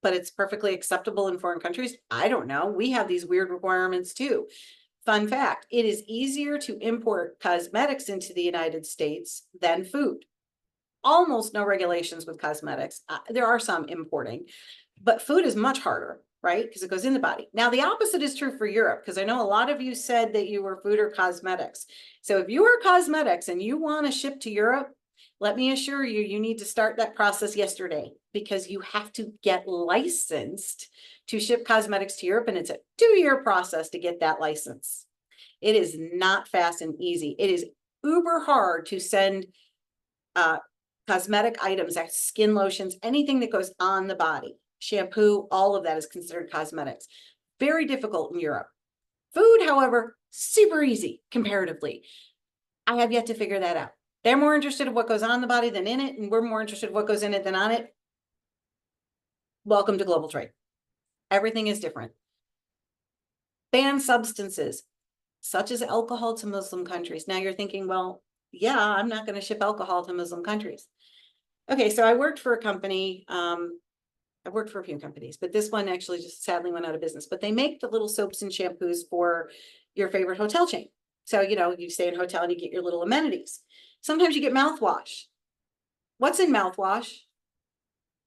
it's perfectly acceptable in foreign countries. I don't know. We have these weird requirements too. Fun fact, it is easier to import cosmetics into the United States than food. Almost no regulations with cosmetics. There are some importing, but food is much harder, right? Because it goes in the body. Now, the opposite is true for Europe, because I know a lot of you said that you were food or cosmetics. So if you are cosmetics and you want to ship to Europe, let me assure you, you need to start that process yesterday because you have to get licensed to ship cosmetics to Europe, and it's a 2-year process to get that license. It is not fast and easy. It is uber hard to send cosmetic items, like skin lotions, anything that goes on the body, shampoo, all of that is considered cosmetics. Very difficult in Europe. Food, however, super easy comparatively. I have yet to figure that out. They're more interested in what goes on the body than in it, and we're more interested in what goes in it than on it. Welcome to global trade. Everything is different. Banned substances, such as alcohol, to Muslim countries. Now you're thinking, well, yeah, I'm not going to ship alcohol to Muslim countries. Okay, so I worked for a company. I've worked for a few companies, but this one actually just sadly went out of business. But they make the little soaps and shampoos for your favorite hotel chain. So, you know, you stay in a hotel and you get your little amenities. Sometimes you get mouthwash. What's in mouthwash?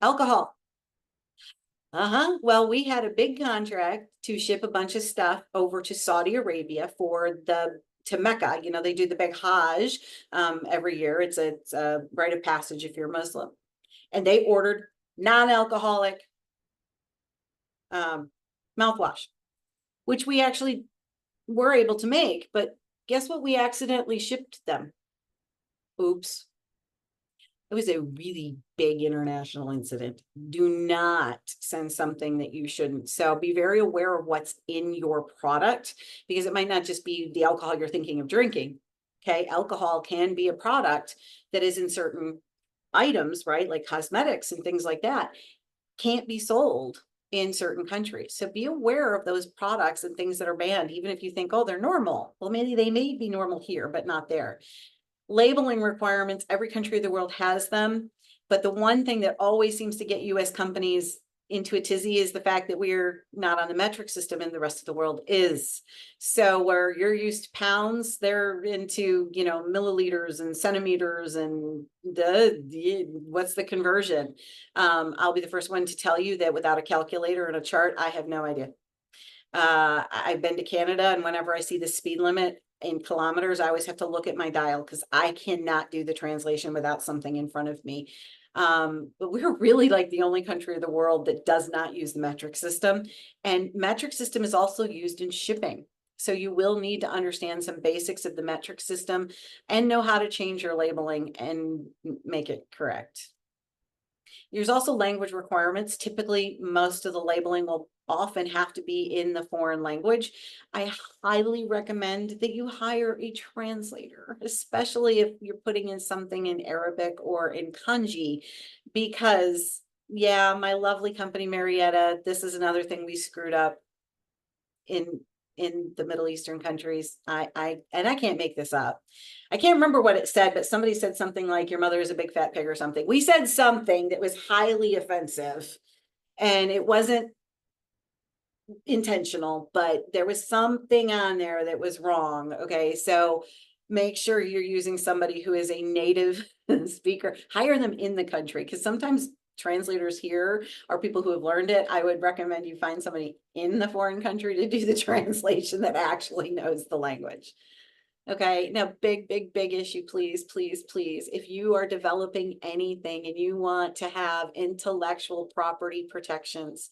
Alcohol. Well, we had a big contract to ship a bunch of stuff over to Saudi Arabia to Mecca. You know, they do the big Hajj every year. It's a rite of passage if you're Muslim. And they ordered non-alcoholic mouthwash, which we actually were able to make. But guess what? We accidentally shipped them. Oops. It was a really big international incident. Do not send something that you shouldn't. So be very aware of what's in your product, because it might not just be the alcohol you're thinking of drinking. Okay, alcohol can be a product that is in certain items, right? Like cosmetics and things like that, can't be sold in certain countries. So be aware of those products and things that are banned, even if you think, oh, they're normal. Well, maybe they may be normal here, but not there. Labeling requirements, every country of the world has them. But the one thing that always seems to get US companies into a tizzy is the fact that we're not on the metric system and the rest of the world is. So where you're used to pounds, they're into, you know, milliliters and centimeters and what's the conversion? I'll be the first one to tell you that without a calculator and a chart, I have no idea. I've been to Canada, and whenever I see the speed limit in kilometers, I always have to look at my dial because I cannot do the translation without something in front of me. But we're really like the only country of the world that does not use the metric system. And metric system is also used in shipping. So you will need to understand some basics of the metric system and know how to change your labeling and make it correct. There's also language requirements. Typically, most of the labeling will often have to be in the foreign language. I highly recommend that you hire a translator, especially if you're putting in something in Arabic or in kanji, because yeah, my lovely company, Marietta, this is another thing we screwed up in the Middle Eastern countries. I can't make this up. I can't remember what it said, but somebody said something like your mother is a big fat pig or something. We said something that was highly offensive, and it wasn't intentional, but there was something on there that was wrong. Okay, so make sure you're using somebody who is a native speaker. Hire them in the country, because sometimes translators here are people who have learned it. I would recommend you find somebody in the foreign country to do the translation that actually knows the language. Okay, now big issue, please, please, please. If you are developing anything and you want to have intellectual property protections,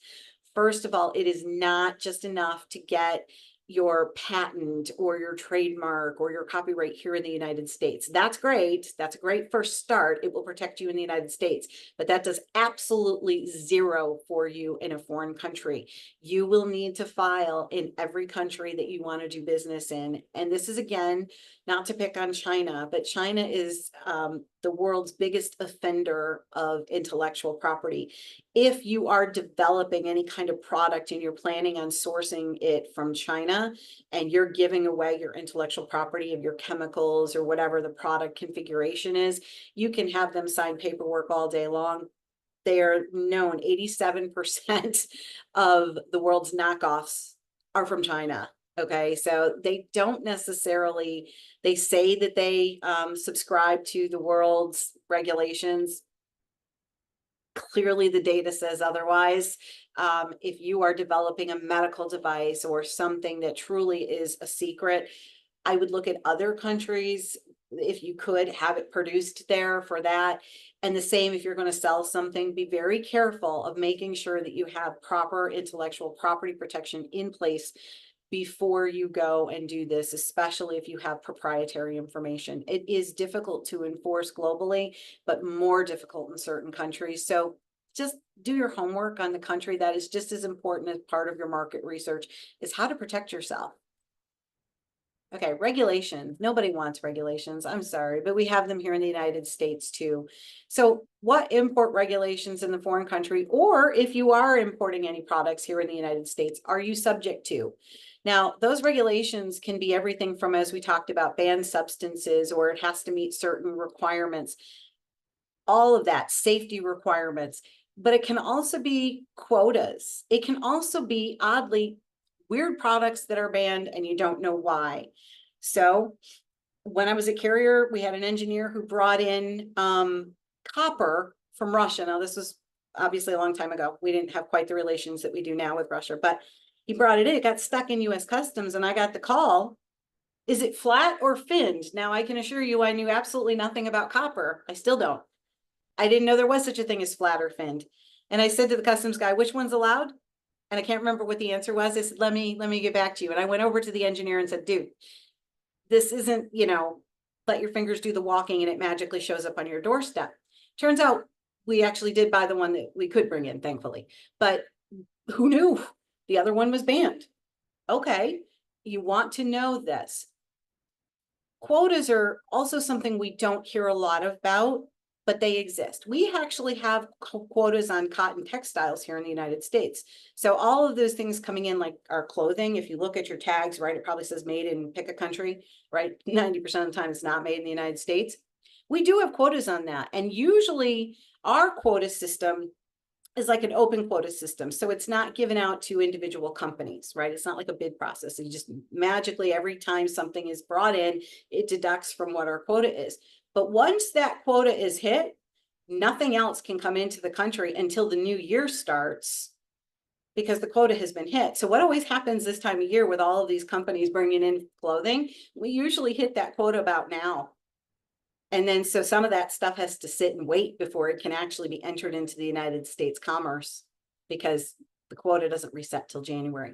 first of all, it is not just enough to get your patent or your trademark or your copyright here in the United States. That's great. That's a great first start. It will protect you in the United States, but that does absolutely zero for you in a foreign country. You will need to file in every country that you want to do business in. And this is, again, not to pick on China, but China is the world's biggest offender of intellectual property. If you are developing any kind of product and you're planning on sourcing it from China and you're giving away your intellectual property of your chemicals or whatever the product configuration is, you can have them sign paperwork all day long. They are known, 87% of the world's knockoffs are from China. Okay, so they don't necessarily, they say that they subscribe to the world's regulations. Clearly, the data says otherwise. If you are developing a medical device or something that truly is a secret, I would look at other countries' if you could have it produced there for that. And the same, if you're going to sell something, be very careful of making sure that you have proper intellectual property protection in place before you go and do this, especially if you have proprietary information. It is difficult to enforce globally, but more difficult in certain countries. So just do your homework on the country. That is just as important as part of your market research, is how to protect yourself. Okay, regulations. Nobody wants regulations. I'm sorry, but we have them here in the United States too. So what import regulations in the foreign country, or if you are importing any products here in the United States, are you subject to? Now, those regulations can be everything from, as we talked about, banned substances, or it has to meet certain requirements, all of that, safety requirements, but it can also be quotas. It can also be, oddly, weird products that are banned and you don't know why. So when I was at Carrier, we had an engineer who brought in copper from Russia. Now, this was obviously a long time ago. We didn't have quite the relations that we do now with Russia, but he brought it in. It got stuck in US Customs, and I got the call. Is it flat or finned? Now, I can assure you, I knew absolutely nothing about copper. I still don't. I didn't know there was such a thing as flat or finned. And I said to the customs guy, which one's allowed? And I can't remember what the answer was. I said, let me get back to you. And I went over to the engineer and said, dude, this isn't, let your fingers do the walking and it magically shows up on your doorstep. Turns out we actually did buy the one that we could bring in, thankfully. But who knew? The other one was banned. Okay, you want to know this. Quotas are also something we don't hear a lot about, but they exist. We actually have quotas on cotton textiles here in the United States. So all of those things coming in, like our clothing, if you look at your tags, right, it probably says made in pick a country, right? 90% of the time it's not made in the United States. We do have quotas on that. And usually our quota system is like an open quota system. So it's not given out to individual companies, right? It's not like a bid process. You just magically, every time something is brought in, it deducts from what our quota is. But once that quota is hit, nothing else can come into the country until the new year starts, because the quota has been hit. So what always happens this time of year with all of these companies bringing in clothing, we usually hit that quota about now. And then so some of that stuff has to sit and wait before it can actually be entered into the United States commerce, because the quota doesn't reset till January.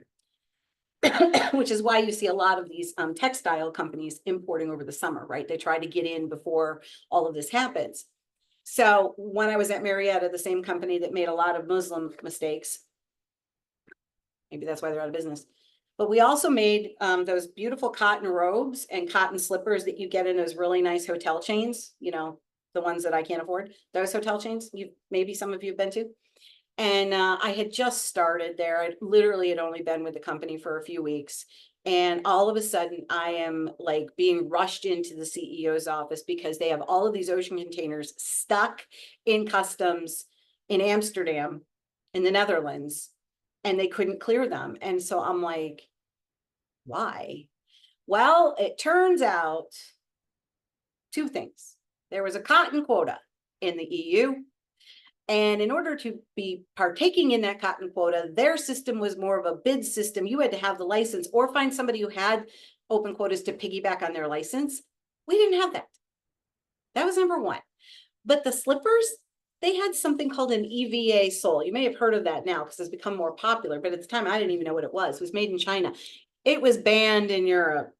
Which is why you see a lot of these textile companies importing over the summer, right? They try to get in before all of this happens. So when I was at Marietta, the same company that made a lot of Muslim mistakes, maybe that's why they're out of business, but we also made those beautiful cotton robes and cotton slippers that you get in those really nice hotel chains, the ones that I can't afford, those hotel chains maybe some of you have been to. And I had just started there. I literally had only been with the company for a few weeks. And all of a sudden I am like being rushed into the CEO's office because they have all of these ocean containers stuck in customs in Amsterdam, in the Netherlands, and they couldn't clear them. And so I'm like, why? Well, it turns out two things. There was a cotton quota in the EU. And in order to be partaking in that cotton quota, their system was more of a bid system. You had to have the license or find somebody who had open quotas to piggyback on their license. We didn't have that. That was number one. But the slippers, they had something called an EVA sole. You may have heard of that now because it's become more popular, but at the time I didn't even know what it was. It was made in China. It was banned in Europe.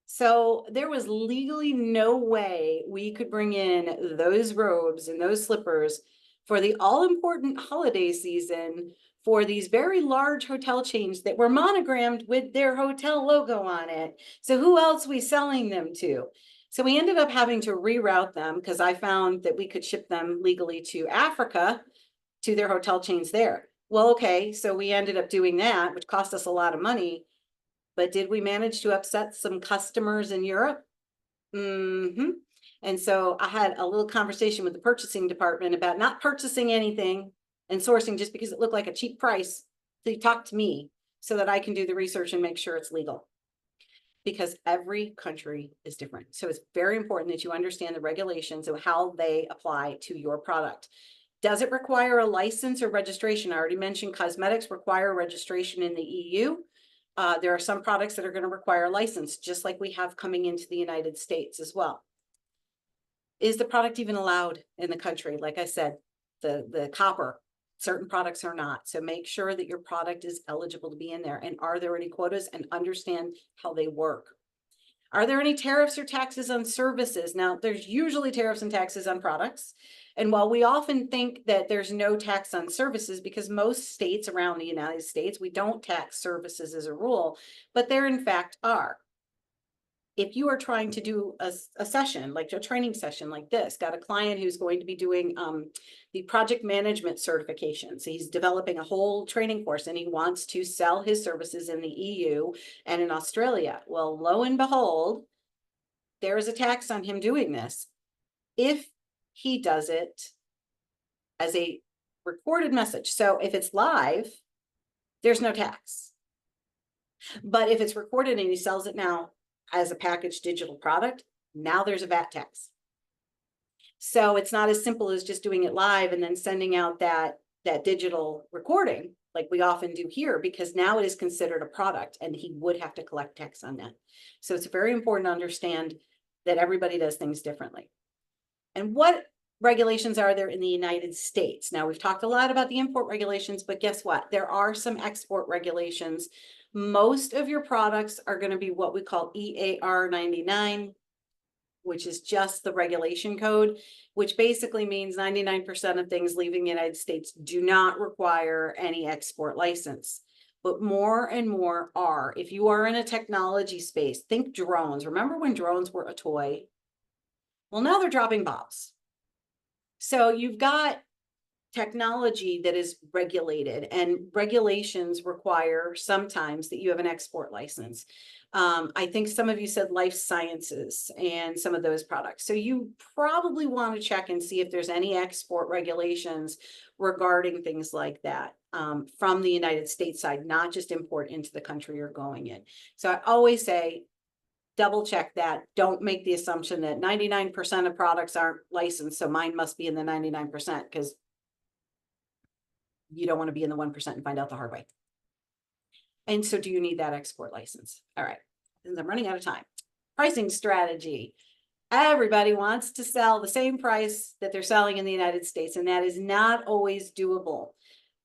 So there was legally no way we could bring in those robes and those slippers for the all-important holiday season for these very large hotel chains that were monogrammed with their hotel logo on it. So who else are we selling them to? So we ended up having to reroute them because I found that we could ship them legally to Africa to their hotel chains there. Well, okay, so we ended up doing that, which cost us a lot of money. But did we manage to upset some customers in Europe? Mm-hmm. And so I had a little conversation with the purchasing department about not purchasing anything and sourcing just because it looked like a cheap price. They talked to me so that I can do the research and make sure it's legal. Because every country is different. So it's very important that you understand the regulations of how they apply to your product. Does it require a license or registration? I already mentioned cosmetics require registration in the EU. There are some products that are going to require a license, just like we have coming into the United States as well. Is the product even allowed in the country? Like I said, the copper, certain products are not. So make sure that your product is eligible to be in there. And are there any quotas, and understand how they work? Are there any tariffs or taxes on services? Now, there's usually tariffs and taxes on products. And while we often think that there's no tax on services, because most states around the United States, we don't tax services as a rule, but there in fact are. If you are trying to do a session, like a training session like this, got a client who's going to be doing the project management certification. So he's developing a whole training course and he wants to sell his services in the EU and in Australia. Well, lo and behold, there is a tax on him doing this. If he does it as a recorded message. So if it's live, there's no tax. But if it's recorded and he sells it now as a packaged digital product, now there's a VAT tax. So it's not as simple as just doing it live and then sending out that digital recording like we often do here, because now it is considered a product and he would have to collect tax on that. So it's very important to understand that everybody does things differently. And what regulations are there in the United States? Now, we've talked a lot about the import regulations, but guess what? There are some export regulations. Most of your products are going to be what we call EAR 99, which is just the regulation code, which basically means 99% of things leaving the United States do not require any export license. But more and more are. If you are in a technology space, think drones. Remember when drones were a toy? Well, now they're dropping bombs. So you've got technology that is regulated, and regulations require sometimes that you have an export license. I think some of you said life sciences and some of those products. So you probably want to check and see if there's any export regulations regarding things like that from the United States side, not just import into the country you're going in. So I always say, double check that. Don't make the assumption that 99% of products aren't licensed, so mine must be in the 99%, because you don't want to be in the 1% and find out the hard way. And so do you need that export license? All right, since I'm running out of time. Pricing strategy. Everybody wants to sell the same price that they're selling in the United States, and that is not always doable.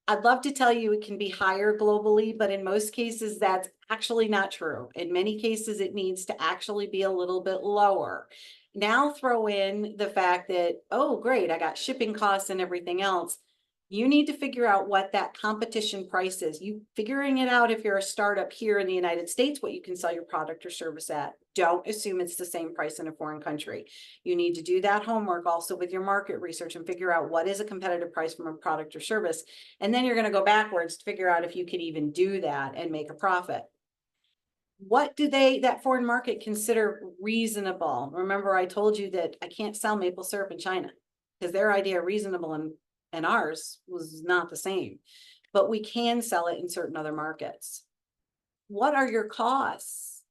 I'd love to tell you it can be higher globally, but in most cases, that's actually not true. In many cases, it needs to actually be a little bit lower. Now throw in the fact that, oh, great, I got shipping costs and everything else. You need to figure out what that competition price is. You figuring it out if you're a startup here in the United States, what you can sell your product or service at. Don't assume it's the same price in a foreign country. You need to do that homework also with your market research and figure out what is a competitive price from a product or service. And then you're going to go backwards to figure out if you can even do that and make a profit. What do that foreign market consider reasonable? Remember, I told you that I can't sell maple syrup in China because their idea of reasonable and ours was not the same, but we can sell it in certain other markets. What are your costs?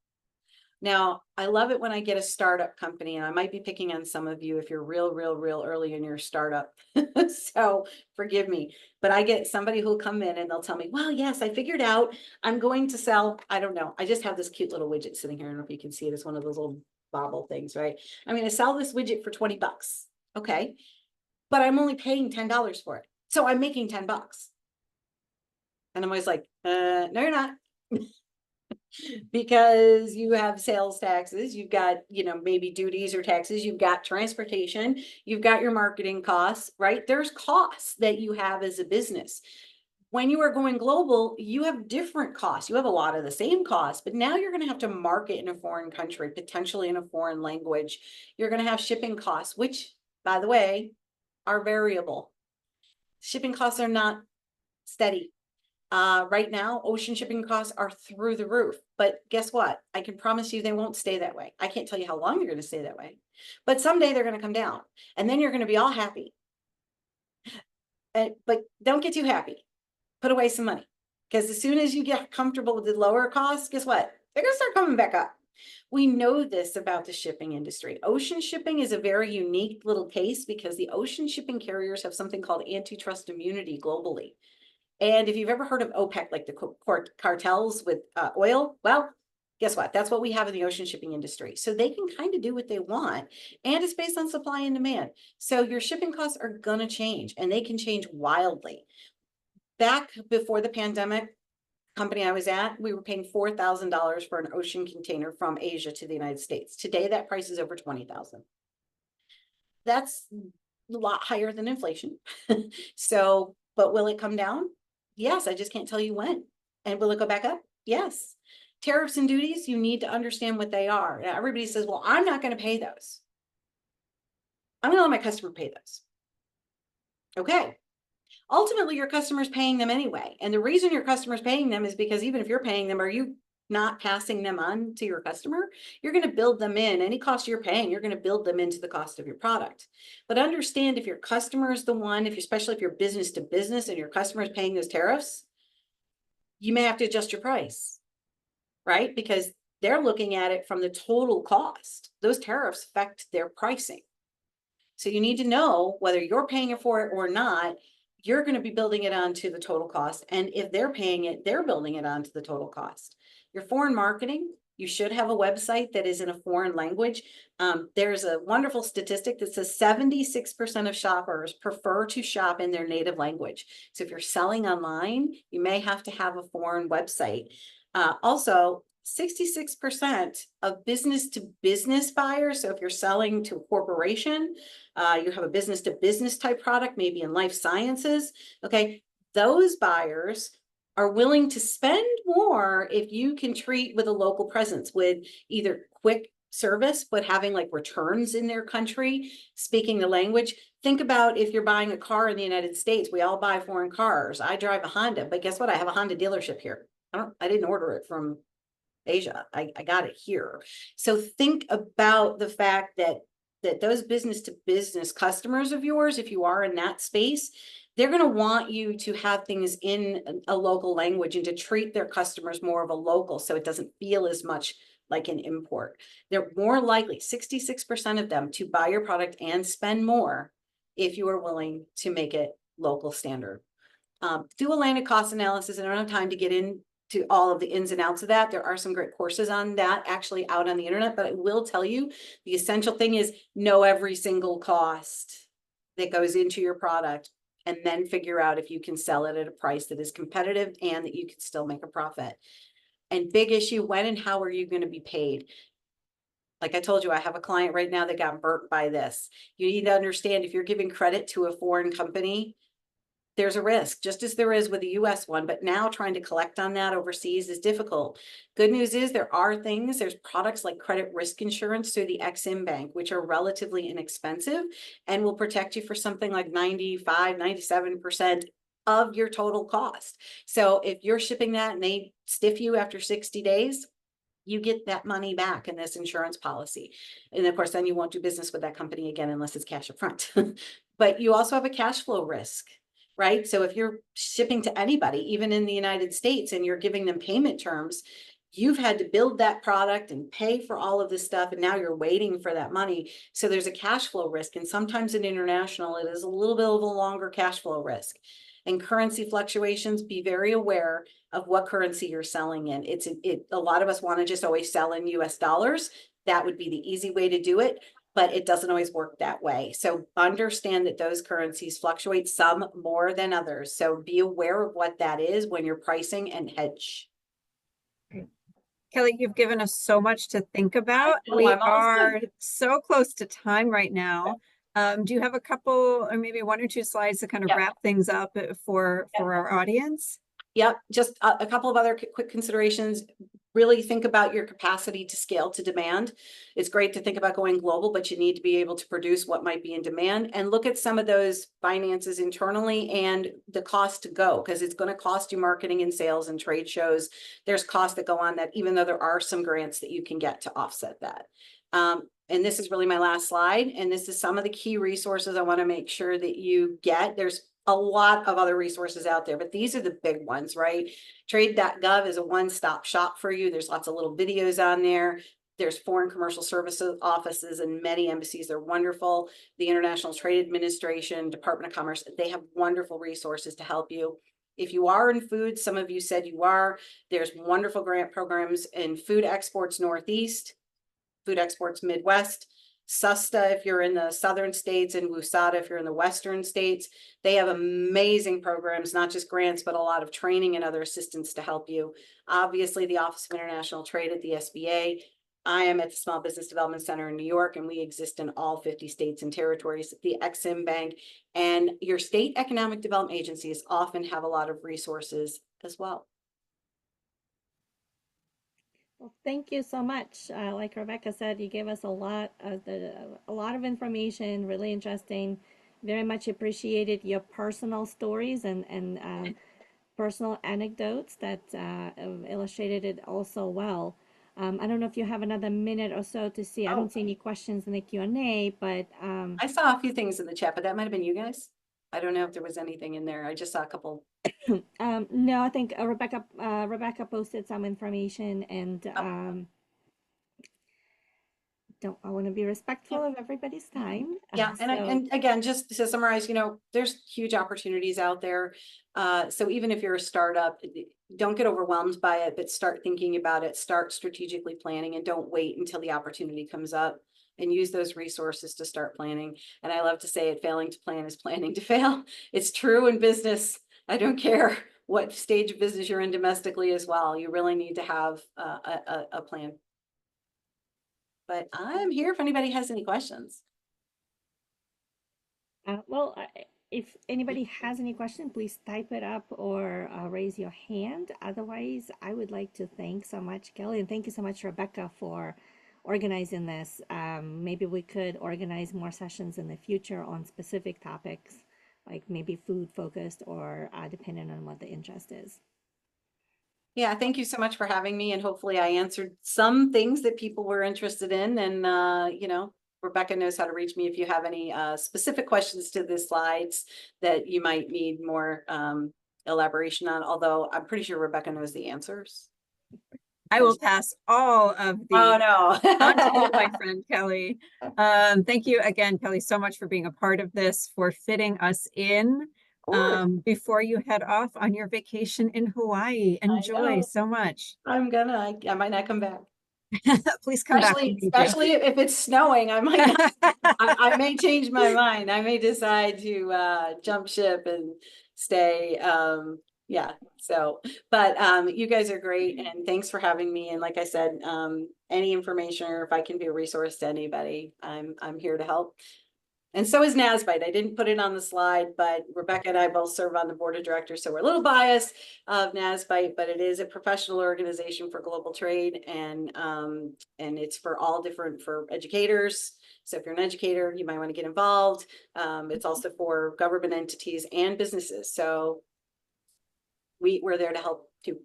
Now, I love it when I get a startup company, and I might be picking on some of you if you're real early in your startup. So forgive me, but I get somebody who'll come in and they'll tell me, well, yes, I figured out I'm going to sell, I don't know. I just have this cute little widget sitting here. I don't know if you can see it. It's one of those little bobble things, right? I'm going to sell this widget for 20 bucks. Okay. But I'm only paying $10 for it. So I'm making 10 bucks. And I'm always like, no, you're not. Because you have sales taxes, you've got, maybe duties or taxes, you've got transportation, you've got your marketing costs, right? There's costs that you have as a business. When you are going global, you have different costs. You have a lot of the same costs, but now you're going to have to market in a foreign country, potentially in a foreign language. You're going to have shipping costs, which, by the way, are variable. Shipping costs are not steady. Right now, ocean shipping costs are through the roof, but guess what? I can promise you they won't stay that way. I can't tell you how long they're going to stay that way, but someday they're going to come down and then you're going to be all happy. But don't get too happy. Put away some money, because as soon as you get comfortable with the lower costs, guess what? They're going to start coming back up. We know this about the shipping industry. Ocean shipping is a very unique little case because the ocean shipping carriers have something called antitrust immunity globally. And if you've ever heard of OPEC, like the cartels with oil, well, guess what? That's what we have in the ocean shipping industry. So they can kind of do what they want, and it's based on supply and demand. So your shipping costs are going to change, and they can change wildly. Back before the pandemic, company I was at, we were paying $4,000 for an ocean container from Asia to the United States. Today, that price is over $20,000. That's a lot higher than inflation. So, but will it come down? Yes, I just can't tell you when. And will it go back up? Yes. Tariffs and duties, you need to understand what they are. Now, everybody says, well, I'm not going to pay those. I'm going to let my customer pay those. Okay. Ultimately, your customer's paying them anyway. And the reason your customer's paying them is because even if you're paying them, are you not passing them on to your customer? You're going to build them in. Any cost you're paying, you're going to build them into the cost of your product. But understand, if your customer is the one, especially if you're business to business and your customer is paying those tariffs, you may have to adjust your price, right? Because they're looking at it from the total cost. Those tariffs affect their pricing. So you need to know whether you're paying it for it or not. You're going to be building it onto the total cost. And if they're paying it, they're building it onto the total cost. Your foreign marketing, you should have a website that is in a foreign language. There's a wonderful statistic that says 76% of shoppers prefer to shop in their native language. So if you're selling online, you may have to have a foreign website. Also, 66% of business to business buyers. So if you're selling to a corporation, you have a business to business type product, maybe in life sciences. Okay. Those buyers are willing to spend more if you can treat with a local presence, with either quick service, but having like returns in their country, speaking the language. Think about if you're buying a car in the United States. We all buy foreign cars. I drive a Honda, but guess what? I have a Honda dealership here. I didn't order it from Asia. I got it here. So think about the fact that those business to business customers of yours, if you are in that space, they're going to want you to have things in a local language and to treat their customers more of a local, so it doesn't feel as much like an import. They're more likely, 66% of them, to buy your product and spend more if you are willing to make it local standard. Do a landed cost analysis. I don't have time to get into all of the ins and outs of that. There are some great courses on that actually out on the internet, but I will tell you the essential thing is know every single cost that goes into your product, and then figure out if you can sell it at a price that is competitive and that you can still make a profit. And big issue, when and how are you going to be paid? Like I told you, I have a client right now that got burnt by this. You need to understand, if you're giving credit to a foreign company, there's a risk, just as there is with the US one, but now trying to collect on that overseas is difficult. Good news is there's products like credit risk insurance through the Ex-Im Bank, which are relatively inexpensive and will protect you for something like 95, 97% of your total cost. So if you're shipping that and they stiff you after 60 days, you get that money back in this insurance policy. And of course, then you won't do business with that company again unless it's cash up front. But you also have a cash flow risk, right? So if you're shipping to anybody, even in the United States, and you're giving them payment terms, you've had to build that product and pay for all of this stuff, and now you're waiting for that money. So there's a cash flow risk. And sometimes in international, it is a little bit of a longer cash flow risk. And currency fluctuations, be very aware of what currency you're selling in. A lot of us want to just always sell in US dollars. That would be the easy way to do it, but it doesn't always work that way. So understand that those currencies fluctuate, some more than others. So be aware of what that is when you're pricing and hedge. Kellie, you've given us so much to think about. We are so close to time right now. Do you have a couple or maybe one or two slides to kind of wrap things up for our audience? Yep, just a couple of other quick considerations. Really think about your capacity to scale to demand. It's great to think about going global, but you need to be able to produce what might be in demand, and look at some of those finances internally and the cost to go, because it's going to cost you marketing and sales and trade shows. There's costs that go on that, even though there are some grants that you can get to offset that. And this is really my last slide. And this is some of the key resources I want to make sure that you get. There's a lot of other resources out there, but these are the big ones, right? Trade.gov is a one-stop shop for you. There's lots of little videos on there. There's foreign commercial services offices and many embassies. They're wonderful. The International Trade Administration, Department of Commerce, they have wonderful resources to help you. if you are in food, some of you said you are, there's wonderful grant programs in Food Exports Northeast, Food Exports Midwest, SUSTA if you're in the southern states, and WUSADA if you're in the western states. They have amazing programs, not just grants, but a lot of training and other assistance to help you. Obviously, the Office of International Trade at the SBA. I am at the Small Business Development Center in New York, and we exist in all 50 states and territories. The Ex-Im Bank and your state economic development agencies often have a lot of resources as well. Well, thank you so much. Like Rebecca said, you gave us a lot of information, really interesting. Very much appreciated your personal stories and personal anecdotes that illustrated it also well. I don't know if you have another minute or so to see. I don't see any questions in the Q&A, but I saw a few things in the chat, but that might have been you guys. I don't know if there was anything in there. I just saw a couple. no, I think Rebecca posted some information, and I want to be respectful of everybody's time. Yeah, and again, just to summarize, there's huge opportunities out there. So even if you're a startup, don't get overwhelmed by it, but start thinking about it, start strategically planning, and don't wait until the opportunity comes up, and use those resources to start planning. And I love to say it, failing to plan is planning to fail. It's true in business. I don't care what stage of business you're in domestically as well. You really need to have a plan. But I'm here if anybody has any questions. Well, if anybody has any question, please type it up or raise your hand. Otherwise, I would like to thank so much Kelly, and thank you so much Rebecca for organizing this. Maybe we could organize more sessions in the future on specific topics, like maybe food focused or depending on what the interest is. Yeah, thank you so much for having me, and hopefully I answered some things that people were interested in. And Rebecca knows how to reach me if you have any specific questions to the slides that you might need more elaboration on, although I'm pretty sure Rebecca knows the answers. I will pass all of the Oh no. on to you, my friend Kelly. Thank you again, Kelly, so much for being a part of this, for fitting us in before you head off on your vacation in Hawaii. Enjoy so much. I might not come back. Please come back. Especially if it's snowing, I might not. I may change my mind. I may decide to jump ship and stay. Yeah. So, but you guys are great, and thanks for having me. And like I said, any information or if I can be a resource to anybody, I'm here to help. And so is NASBITE. I didn't put it on the slide, but Rebecca and I both serve on the board of directors, so we're a little biased of NASBITE, but it is a professional organization for global trade, and it's for all different, for educators. So if you're an educator, you might want to get involved. It's also for government entities and businesses. So we're there to help too.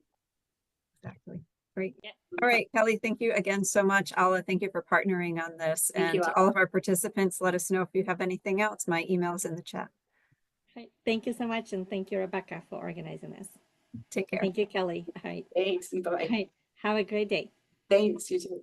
Exactly. Great. Yeah. All right, Kelly, thank you again so much. Ala, thank you for partnering on this. Thank you, to all of our participants, let us know if you have anything else. My email is in the chat. Right. Thank you so much, and thank you, Rebecca, for organizing this. Take care. Thank you, Kelly. All right. Thanks. Bye. All right. Have a great day. Thanks. You too.